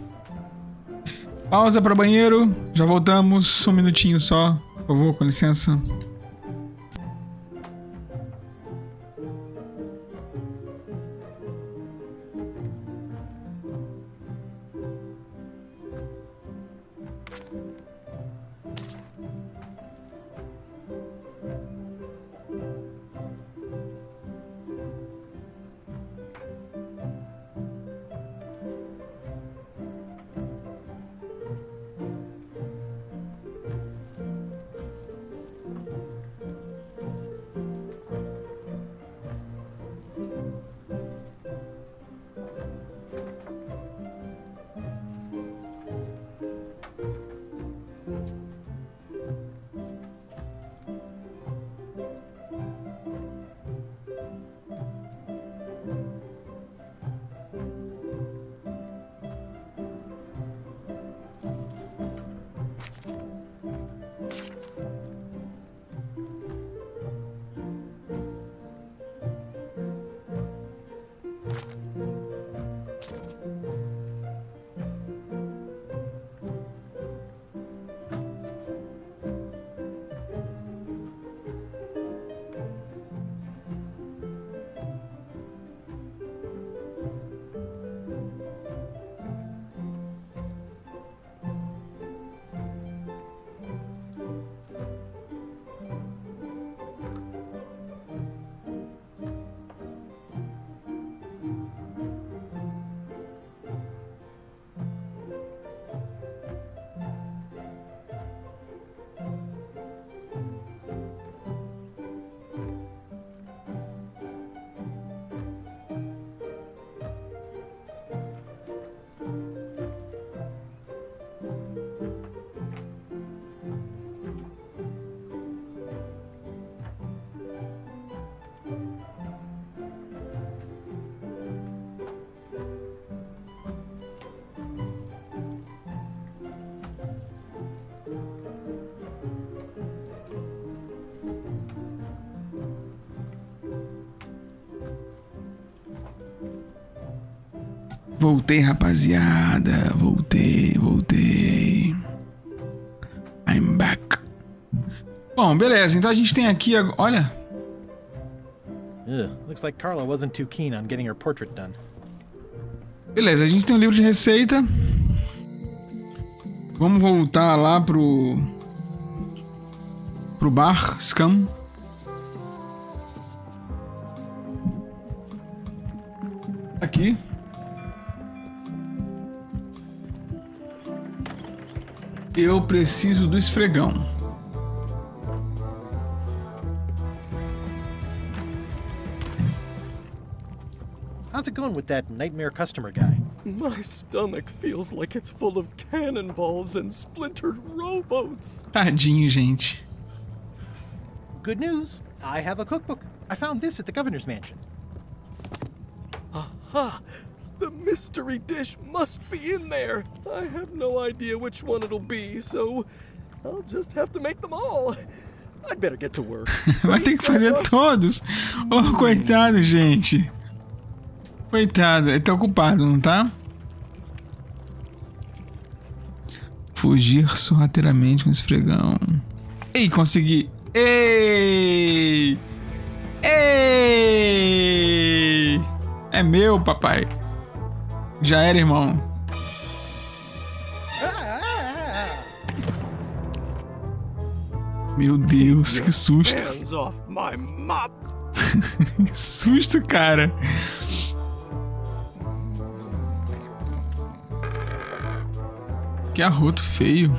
Pausa para banheiro. Já voltamos. Um minutinho só. Por favor, com licença. Voltei, rapaziada. Voltei. I'm back. Bom, beleza. Então a gente tem aqui... Olha.
Looks like Carla wasn't too keen on getting her portrait done.
Beleza, a gente tem um livro de receita. Vamos voltar lá pro bar, Scam. Aqui. Eu preciso do esfregão.
How's it going with that nightmare customer guy?
My stomach feels like it's full of cannonballs and splintered rowboats.
Tadinho, gente.
Good news. I have a cookbook. I found this at the governor's mansion.
Aha! The mystery dish must be in there. I have no idea which one it'll be, so I'll just have to make them all. I'd better get to work.
Vai ter que fazer todos. Oh, coitado, gente. Coitado, ele tá ocupado, não tá? Fugir sorrateiramente com esfregão. Ei, consegui. Ei! É meu, papai. Já era, irmão. Meu Deus, que susto.
Hands off my mop.
Que susto, cara. Que arroto feio.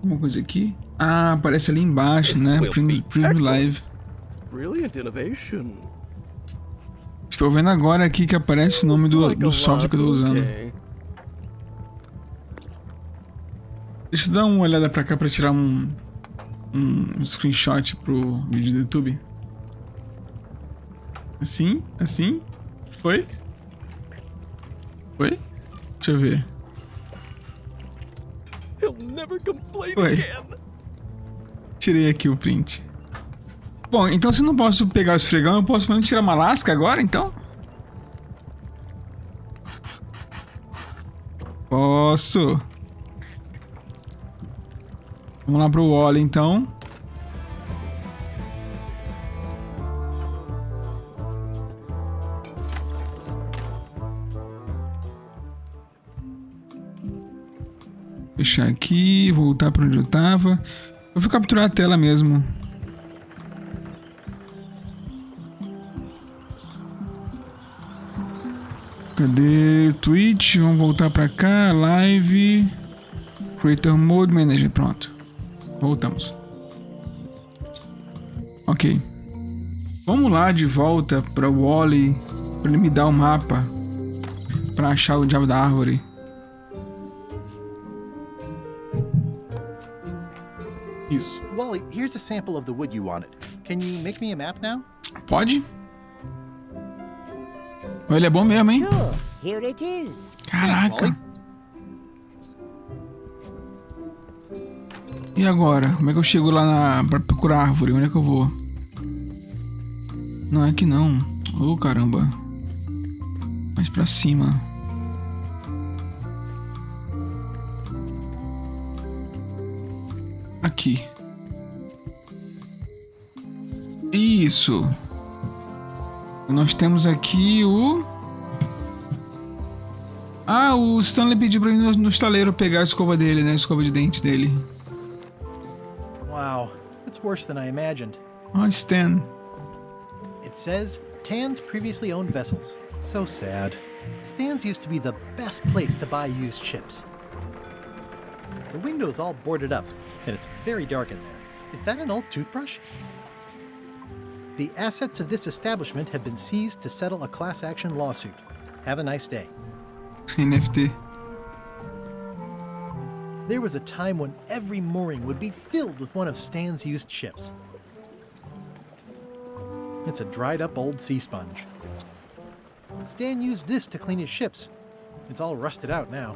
Uma coisa aqui. Ah, aparece ali embaixo, né? Preview Live.
Brilliant innovation.
Estou vendo agora aqui que aparece o nome do software que eu tô usando. Deixa eu dar uma olhada pra cá pra tirar um screenshot pro vídeo do YouTube. Assim? Foi? Deixa eu ver. Foi. Tirei aqui o print. Bom, então se eu não posso pegar o esfregão, eu posso tirar uma lasca agora, então? Posso. Vamos lá pro Wally, então. Fechar aqui, voltar para onde eu tava. Eu vou capturar a tela mesmo. Cadê Twitch? Vamos voltar pra cá. Live. Creator Mode Manager. Pronto. Voltamos. Ok. Vamos lá de volta pra Wally. Pra ele me dar o mapa. Pra achar o diabo da árvore. Isso.
Wally, here's a sample of the wood you wanted. Can you make me a map now?
Pode? Ele é bom mesmo, hein?
Sure, here it is.
Caraca. E agora? Como é que eu chego lá pra procurar árvore? Onde é que eu vou? Não, é aqui não. Oh, caramba. Mais pra cima. Aqui. Isso. Nós temos aqui o... Ah, o Stanley pediu pra mim no estaleiro pegar a escova dele, né? A escova de dente dele.
Wow, it's worse than I imagined.
Oh, Stan.
It says, Tan's previously owned vessels. So sad. Stan's used to be the best place to buy used ships. The window's all boarded up, and it's very dark in there. Is that an old toothbrush? The assets of this establishment have been seized to settle a class action lawsuit. Have a nice day.
NFT.
There was a time when every mooring would be filled with one of Stan's used ships. It's a dried up old sea sponge. Stan used this to clean his ships. It's all rusted out now.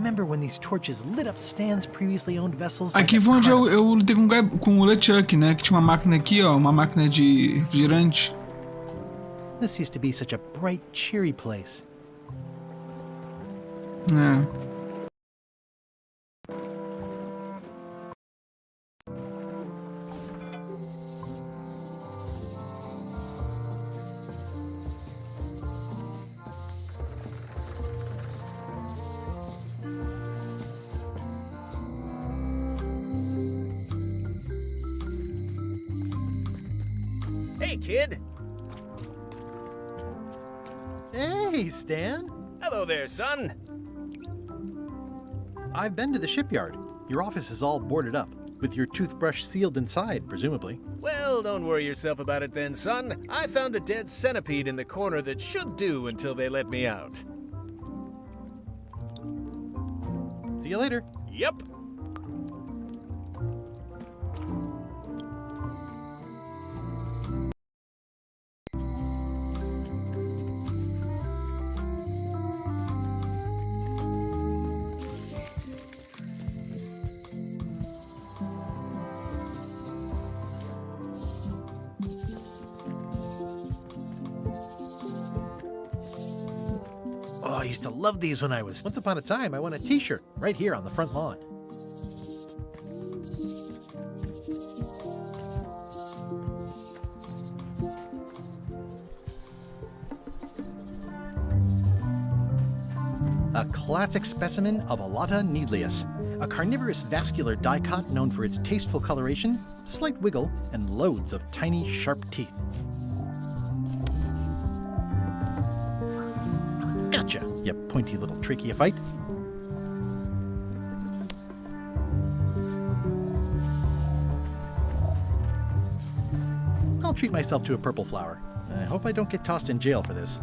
remember when these torches lit up Stan's previously owned vessels. Like
Aqui foi onde eu lutei com o LeChuck, né? Que tinha uma máquina aqui, ó. Uma máquina de refrigerante.
This used to be such a bright, cheery place.
É.
Hey, kid.
Hey, Stan.
Hello there, son.
I've been to the shipyard. Your office is all boarded up, with your toothbrush sealed inside, presumably.
Well, don't worry yourself about it then, son. I found a dead centipede in the corner that should do until they let me out.
See you later.
Yep.
Oh, I used to love these when I was... Once upon a time, I won a t-shirt right here on the front lawn. A classic specimen of Alata needleus, a carnivorous vascular dicot known for its tasteful coloration, slight wiggle, and loads of tiny, sharp teeth. Gotcha, you pointy little trichiophyte. I'll treat myself to a purple flower. I hope I don't get tossed in jail for this.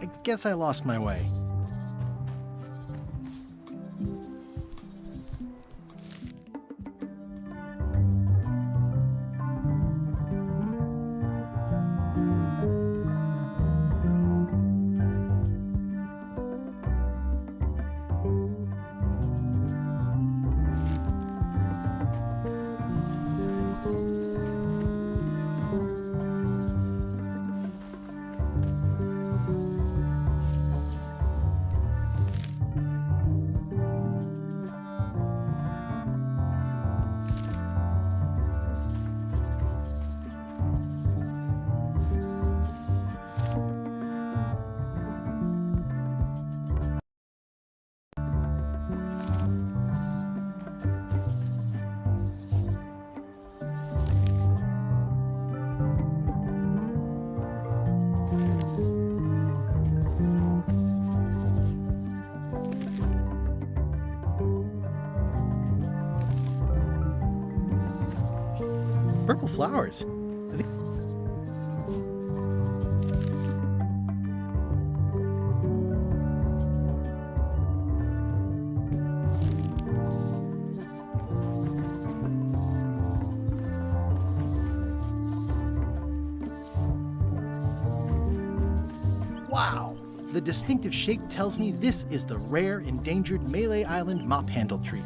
I guess I lost my way. Purple flowers. Wow! The distinctive shape tells me this is the rare, endangered Malay Island mop handle tree.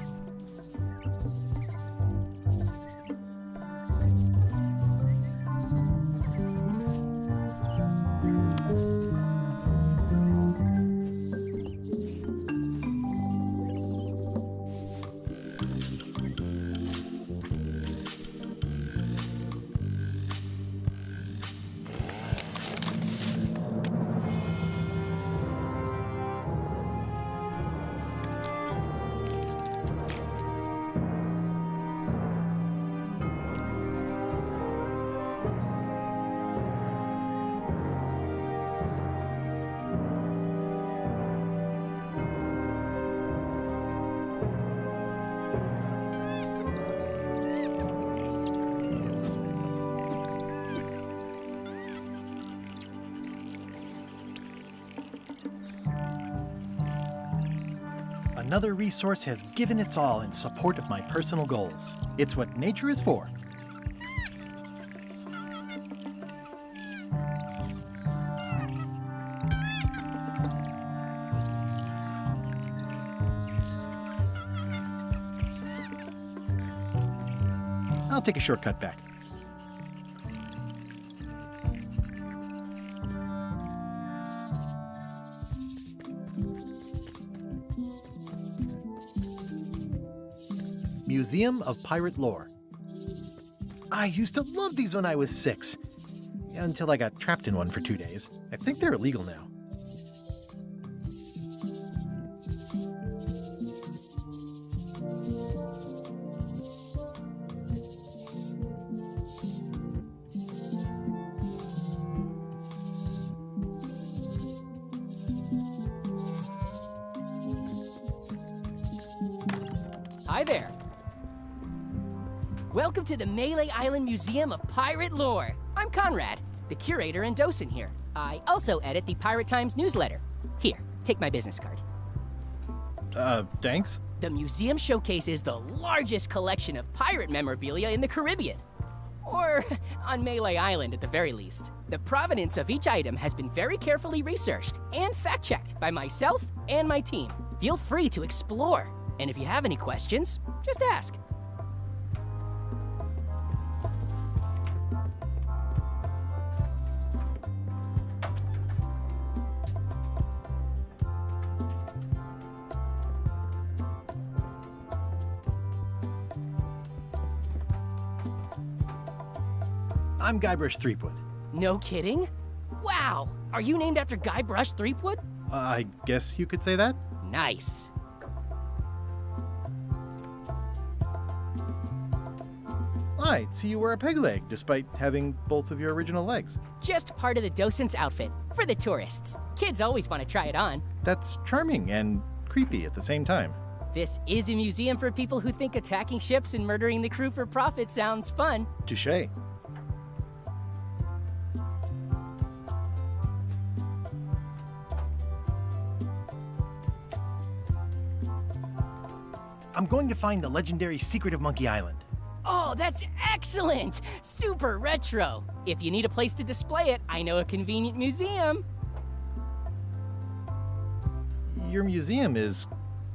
another resource has given its all in support of my personal goals. It's what nature is for. I'll take a shortcut back. Museum of Pirate Lore. I used to love these when I was 6. Until I got trapped in one for 2 days. I think they're illegal now.
Hi there. Welcome to the Melee Island Museum of Pirate Lore. I'm Conrad, the curator and docent here. I also edit the Pirate Times newsletter. Here, take my business card.
Thanks?
The museum showcases the largest collection of pirate memorabilia in the Caribbean. Or on Melee Island at the very least. The provenance of each item has been very carefully researched and fact-checked by myself and my team. Feel free to explore. And if you have any questions, just ask.
I'm Guybrush Threepwood.
No kidding? Wow! Are you named after Guybrush Threepwood?
I guess you could say that?
Nice.
I see you wear a peg leg, despite having both of your original legs.
Just part of the docent's outfit, for the tourists. Kids always want to try it on.
That's charming and creepy at the same time.
This is a museum for people who think attacking ships and murdering the crew for profit sounds fun.
Touché. I'm going to find the legendary secret of Monkey Island.
Oh, that's excellent! Super retro. If you need a place to display it, I know a convenient museum.
Your museum is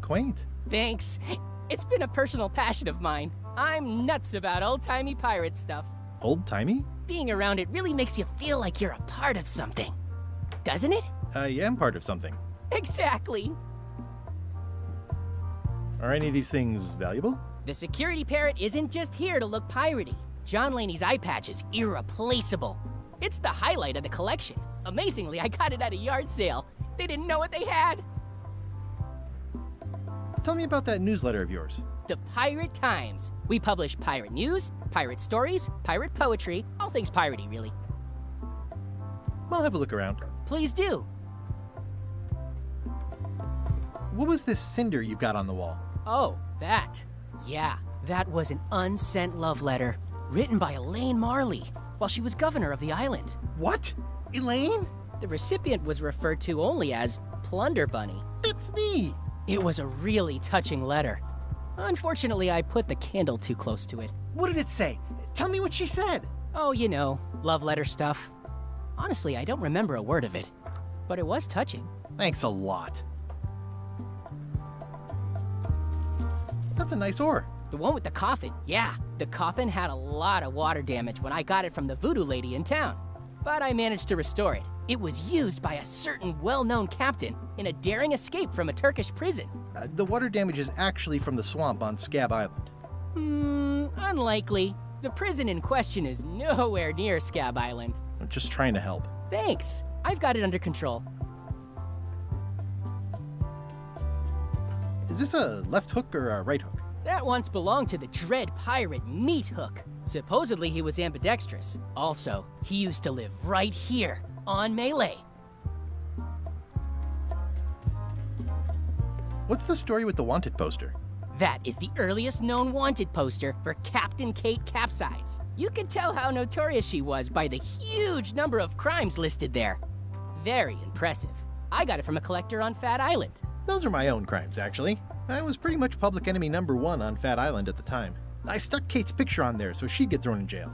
quaint.
Thanks. It's been a personal passion of mine. I'm nuts about old-timey pirate stuff.
Old-timey?
Being around it really makes you feel like you're a part of something. Doesn't it?
I am part of something.
Exactly.
Are any of these things valuable?
The security parrot isn't just here to look piratey. John Laney's eye patch is irreplaceable. It's the highlight of the collection. Amazingly, I got it at a yard sale. They didn't know what they had.
Tell me about that newsletter of yours.
The Pirate Times. We publish pirate news, pirate stories, pirate poetry, all things piratey, really.
I'll have a look around.
Please do.
What was this cinder you've got on the wall?
Oh, that. Yeah, that was an unsent love letter written by Elaine Marley while she was governor of the island.
What? Elaine?
The recipient was referred to only as Plunder Bunny.
That's me!
It was a really touching letter. Unfortunately, I put the candle too close to it.
What did it say? Tell me what she said.
Oh, you know, love letter stuff. Honestly, I don't remember a word of it, but it was touching.
Thanks a lot. That's a nice oar.
The one with the coffin, yeah. The coffin had a lot of water damage when I got it from the voodoo lady in town. But I managed to restore it. It was used by a certain well-known captain in a daring escape from a Turkish prison.
The water damage is actually from the swamp on Scab Island.
Unlikely. The prison in question is nowhere near Scab Island.
I'm just trying to help.
Thanks. I've got it under control.
Is this a left hook or a right hook?
That once belonged to the dread pirate Meat Hook. Supposedly he was ambidextrous. Also, he used to live right here, on Melee.
What's the story with the wanted poster?
That is the earliest known wanted poster for Captain Kate Capsize. You can tell how notorious she was by the huge number of crimes listed there. Very impressive. I got it from a collector on Fat Island.
Those are my own crimes, actually. I was pretty much public enemy #1 on Fat Island at the time. I stuck Kate's picture on there so she'd get thrown in jail.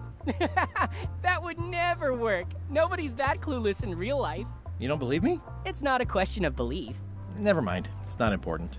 That would never work. Nobody's that clueless in real life.
You don't believe me?
It's not a question of belief.
Never mind. It's not important.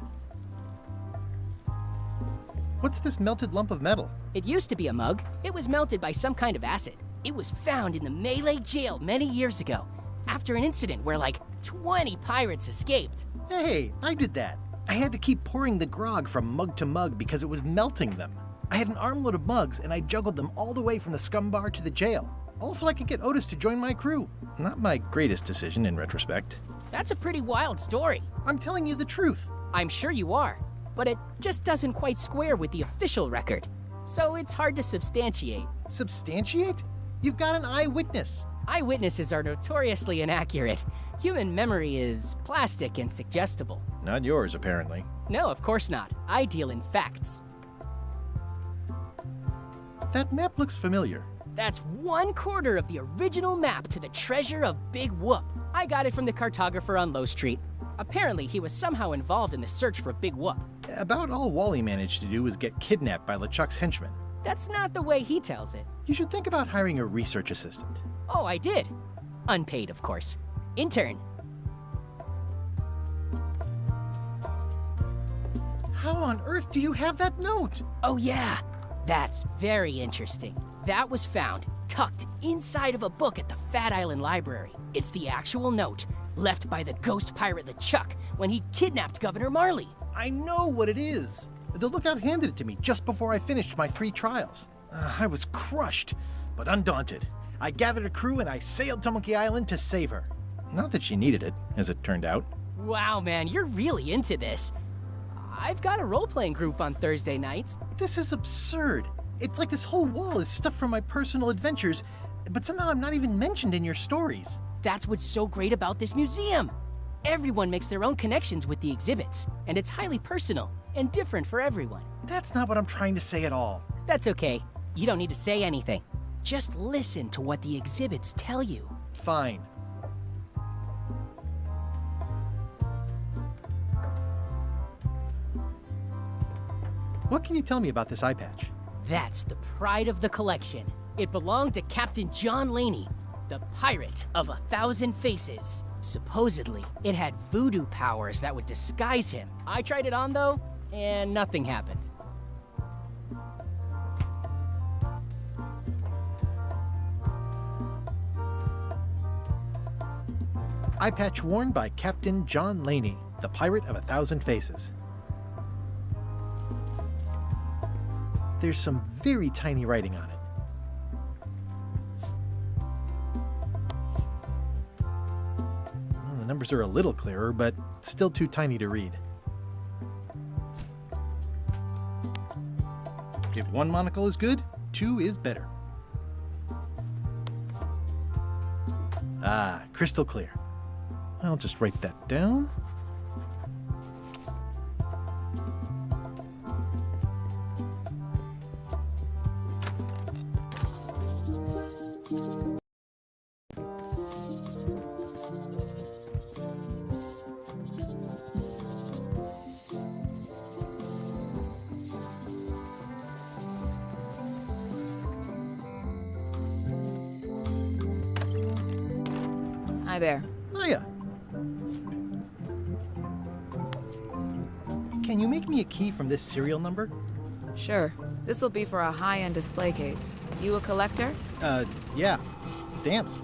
What's this melted lump of metal?
It used to be a mug. It was melted by some kind of acid. It was found in the Malay jail many years ago, after an incident where like 20 pirates escaped.
Hey, I did that. I had to keep pouring the grog from mug to mug because it was melting them. I had an armload of mugs and I juggled them all the way from the scum bar to the jail. Also, I could get Otis to join my crew. Not my greatest decision in retrospect.
That's a pretty wild story.
I'm telling you the truth.
I'm sure you are, but it just doesn't quite square with the official record. So it's hard to substantiate.
Substantiate? You've got an eyewitness.
Eyewitnesses are notoriously inaccurate. Human memory is plastic and suggestible.
Not yours, apparently.
No, of course not. I deal in facts.
That map looks familiar.
That's 1/4 of the original map to the treasure of Big Whoop. I got it from the cartographer on Low Street. Apparently, he was somehow involved in the search for Big Whoop.
About all Wally managed to do was get kidnapped by LeChuck's henchmen.
That's not the way he tells it.
You should think about hiring a research assistant.
Oh, I did. Unpaid, of course. Intern.
How on earth do you have that note?
Oh, yeah. That's very interesting. That was found tucked inside of a book at the Fat Island Library. It's the actual note left by the ghost pirate LeChuck when he kidnapped Governor Marley.
I know what it is. The lookout handed it to me just before I finished my 3 trials. I was crushed, but undaunted. I gathered a crew and I sailed to Monkey Island to save her. Not that she needed it, as it turned out.
Wow, man, you're really into this. I've got a role-playing group on Thursday nights.
This is absurd. It's like this whole wall is stuff from my personal adventures, but somehow I'm not even mentioned in your stories.
That's what's so great about this museum. Everyone makes their own connections with the exhibits, and it's highly personal and different for everyone.
That's not what I'm trying to say at all.
That's okay. You don't need to say anything. Just listen to what the exhibits tell you.
Fine. What can you tell me about this eye patch?
That's the pride of the collection. It belonged to Captain John Laney, the pirate of 1,000 faces. Supposedly, it had voodoo powers that would disguise him. I tried it on, though, and nothing happened.
Eye patch worn by Captain John Laney, the pirate of 1,000 faces. There's some very tiny writing on it. Well, the numbers are a little clearer, but still too tiny to read. If 1 monocle is good, 2 is better. Ah, crystal clear. I'll just write that down.
Hi there.
Hiya. Can you make me a key from this serial number?
Sure. This'll be for a high-end display case. You a collector?
Yeah. Stamps.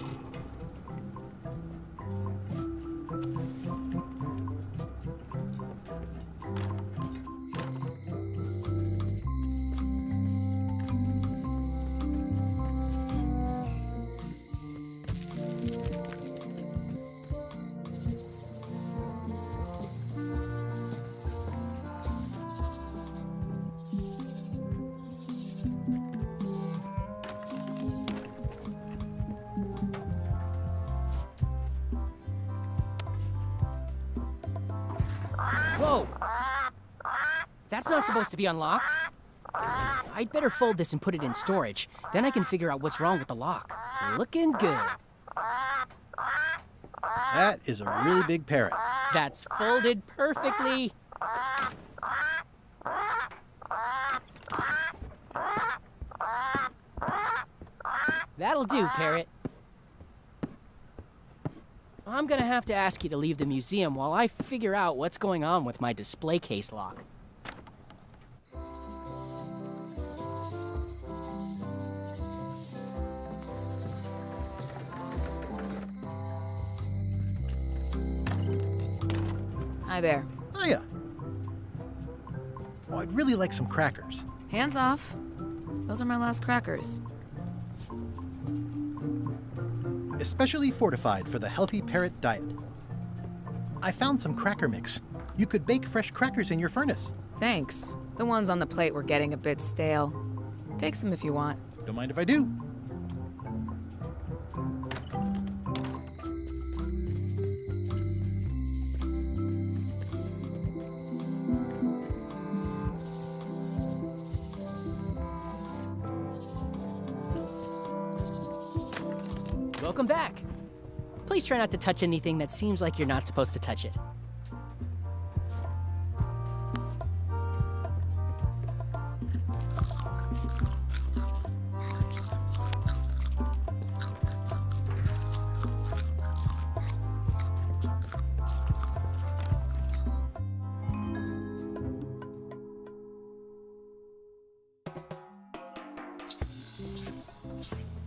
Whoa! That's not supposed to be unlocked. I'd better fold this and put it in storage. Then I can figure out what's wrong with the lock. Looking good.
That is a really big parrot.
That's folded perfectly. That'll do, Parrot. I'm gonna have to ask you to leave the museum while I figure out what's going on with my display case lock.
Hi there.
Hiya. Oh, I'd really like some crackers.
Hands off. Those are my last crackers.
Especially fortified for the healthy parrot diet. I found some cracker mix. You could bake fresh crackers in your furnace.
Thanks. The ones on the plate were getting a bit stale. Take some if you want.
Don't mind if I do.
Welcome back. Please try not to touch anything that seems like you're not supposed to touch it.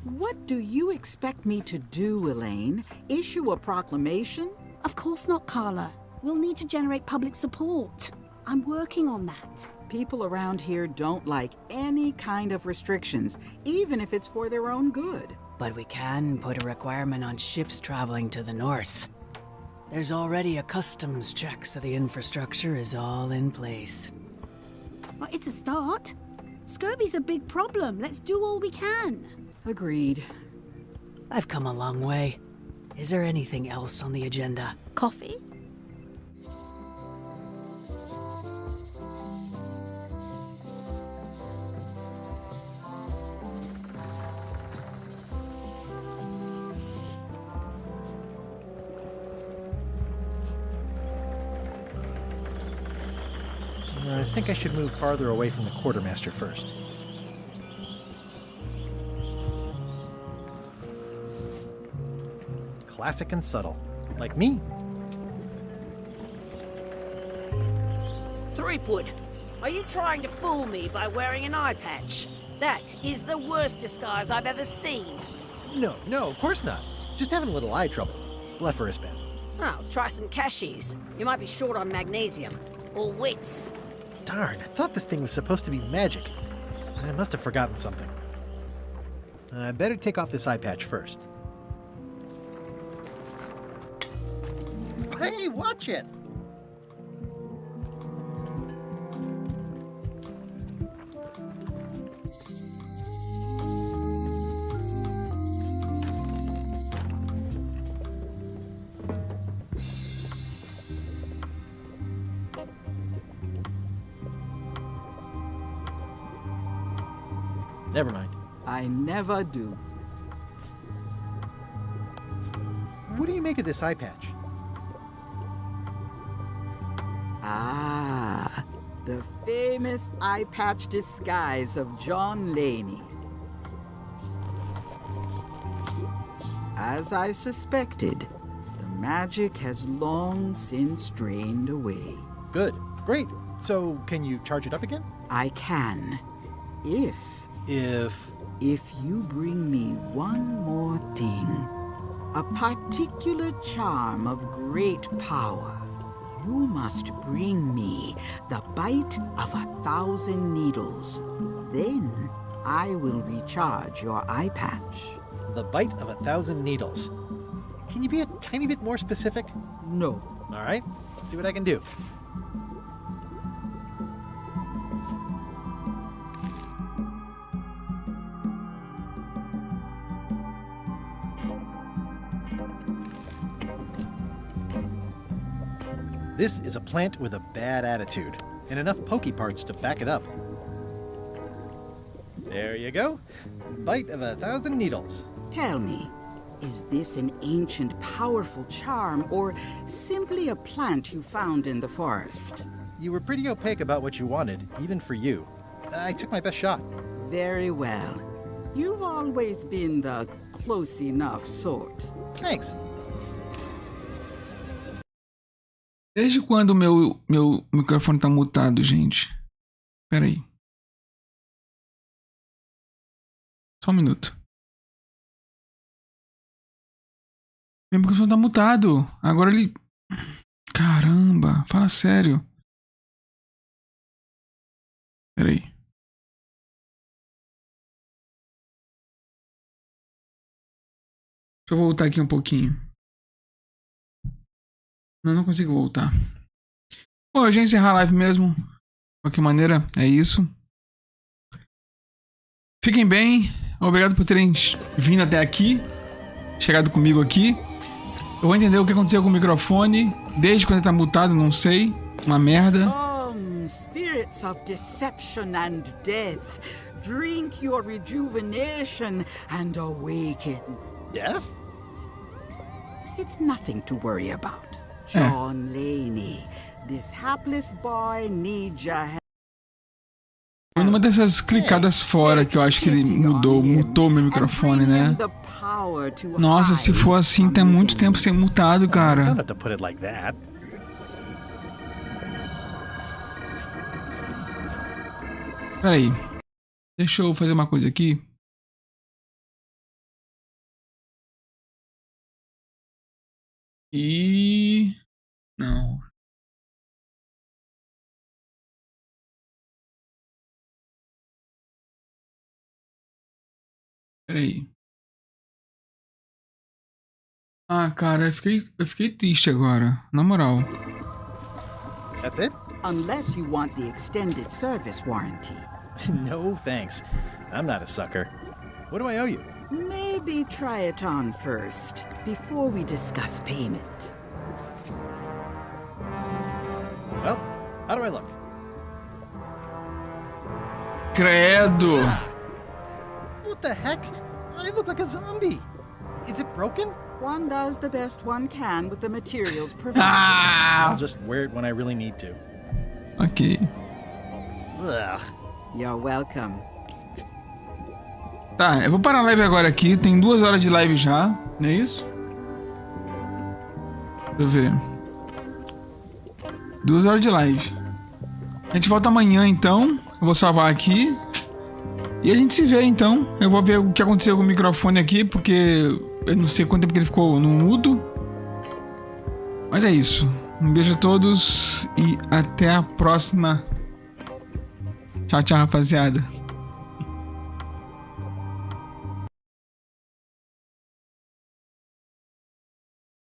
What do you expect me to do, Elaine? Issue a proclamation?
Of course not, Carla. We'll need to generate public support. I'm working on that.
People around here don't like any kind of restrictions, even if it's for their own good.
But we can put a requirement on ships traveling to the north. There's already a customs check, so the infrastructure is all in place.
Well, it's a start. Scurvy's a big problem. Let's do all we can.
Agreed.
I've come a long way. Is there anything else on the agenda?
Coffee?
I think I should move farther away from the quartermaster first. Classic and subtle. Like me.
Threepwood, are you trying to fool me by wearing an eye patch? That is the worst disguise I've ever seen.
No, of course not. Just having a little eye trouble. Blepharospasm.
Oh, try some cashews. You might be short on magnesium. Or wits.
Darn, I thought this thing was supposed to be magic. I must have forgotten something. I better take off this eye patch first. Hey, watch it! Never mind.
I never do.
What do you make of this eye patch?
Ah, the famous eye patch disguise of John Laney. As I suspected, the magic has long since drained away.
Good. Great. So, can you charge it up again?
I can. If you bring me one more thing, a particular charm of great power. You must bring me the bite of 1,000 needles. Then I will recharge your eye patch.
The bite of 1,000 needles. Can you be a tiny bit more specific?
No.
All right, let's see what I can do. This is a plant with a bad attitude, and enough pokey parts to back it up. There you go. Bite of 1,000 needles.
Tell me, is this an ancient, powerful charm, or simply a plant you found in the forest?
You were pretty opaque about what you wanted, even for you. I took my best shot.
Very well. You've always been the close enough sort.
Thanks.
Desde quando o meu microfone tá mutado, gente? Pera aí. Só um minuto. Meu microfone tá mutado. Agora ele... Caramba, fala sério. Pera aí. Deixa eu voltar aqui um pouquinho. Não consigo voltar. Bom, eu já encerrar a live mesmo. De qualquer maneira, é isso. Fiquem bem. Obrigado por terem vindo até aqui. Chegado comigo aqui. Eu vou entender o que aconteceu com o microfone. Desde quando ele tá mutado, não sei. Uma merda.
Spirits of deception and death, drink your rejuvenation and awaken.
Death?
It's nothing to worry about. John Laney, this hapless boy needs your help.
Foi numa dessas clicadas fora que eu acho que ele mutou meu microfone, né? Nossa, se for assim, tem muito tempo sem mutado, cara.
Don't have to put it like that.
Pera aí. Deixa eu fazer uma coisa aqui. E... Não. Pera aí. Ah, cara, eu fiquei triste agora. Na moral.
That's it?
Unless you want the extended service warranty.
No, thanks. I'm not a sucker. What do I owe you?
Maybe try it on first, before we discuss payment.
Well, how do I look?
Credo!
What the heck? I look like a zombie. Is it broken?
One does the best one can with the materials provided.
I'll just wear it when I really need to.
Ok.
Ugh.
You're welcome.
Tá, eu vou parar a live agora aqui. Tem 2 horas de live já, não é isso? Deixa eu ver. 2 horas de live. A gente volta amanhã, então. Eu vou salvar aqui. E a gente se vê, então. Eu vou ver o que aconteceu com o microfone aqui, porque eu não sei quanto tempo que ele ficou no mudo. Mas é isso. Um beijo a todos e até a próxima. Tchau, tchau, rapaziada.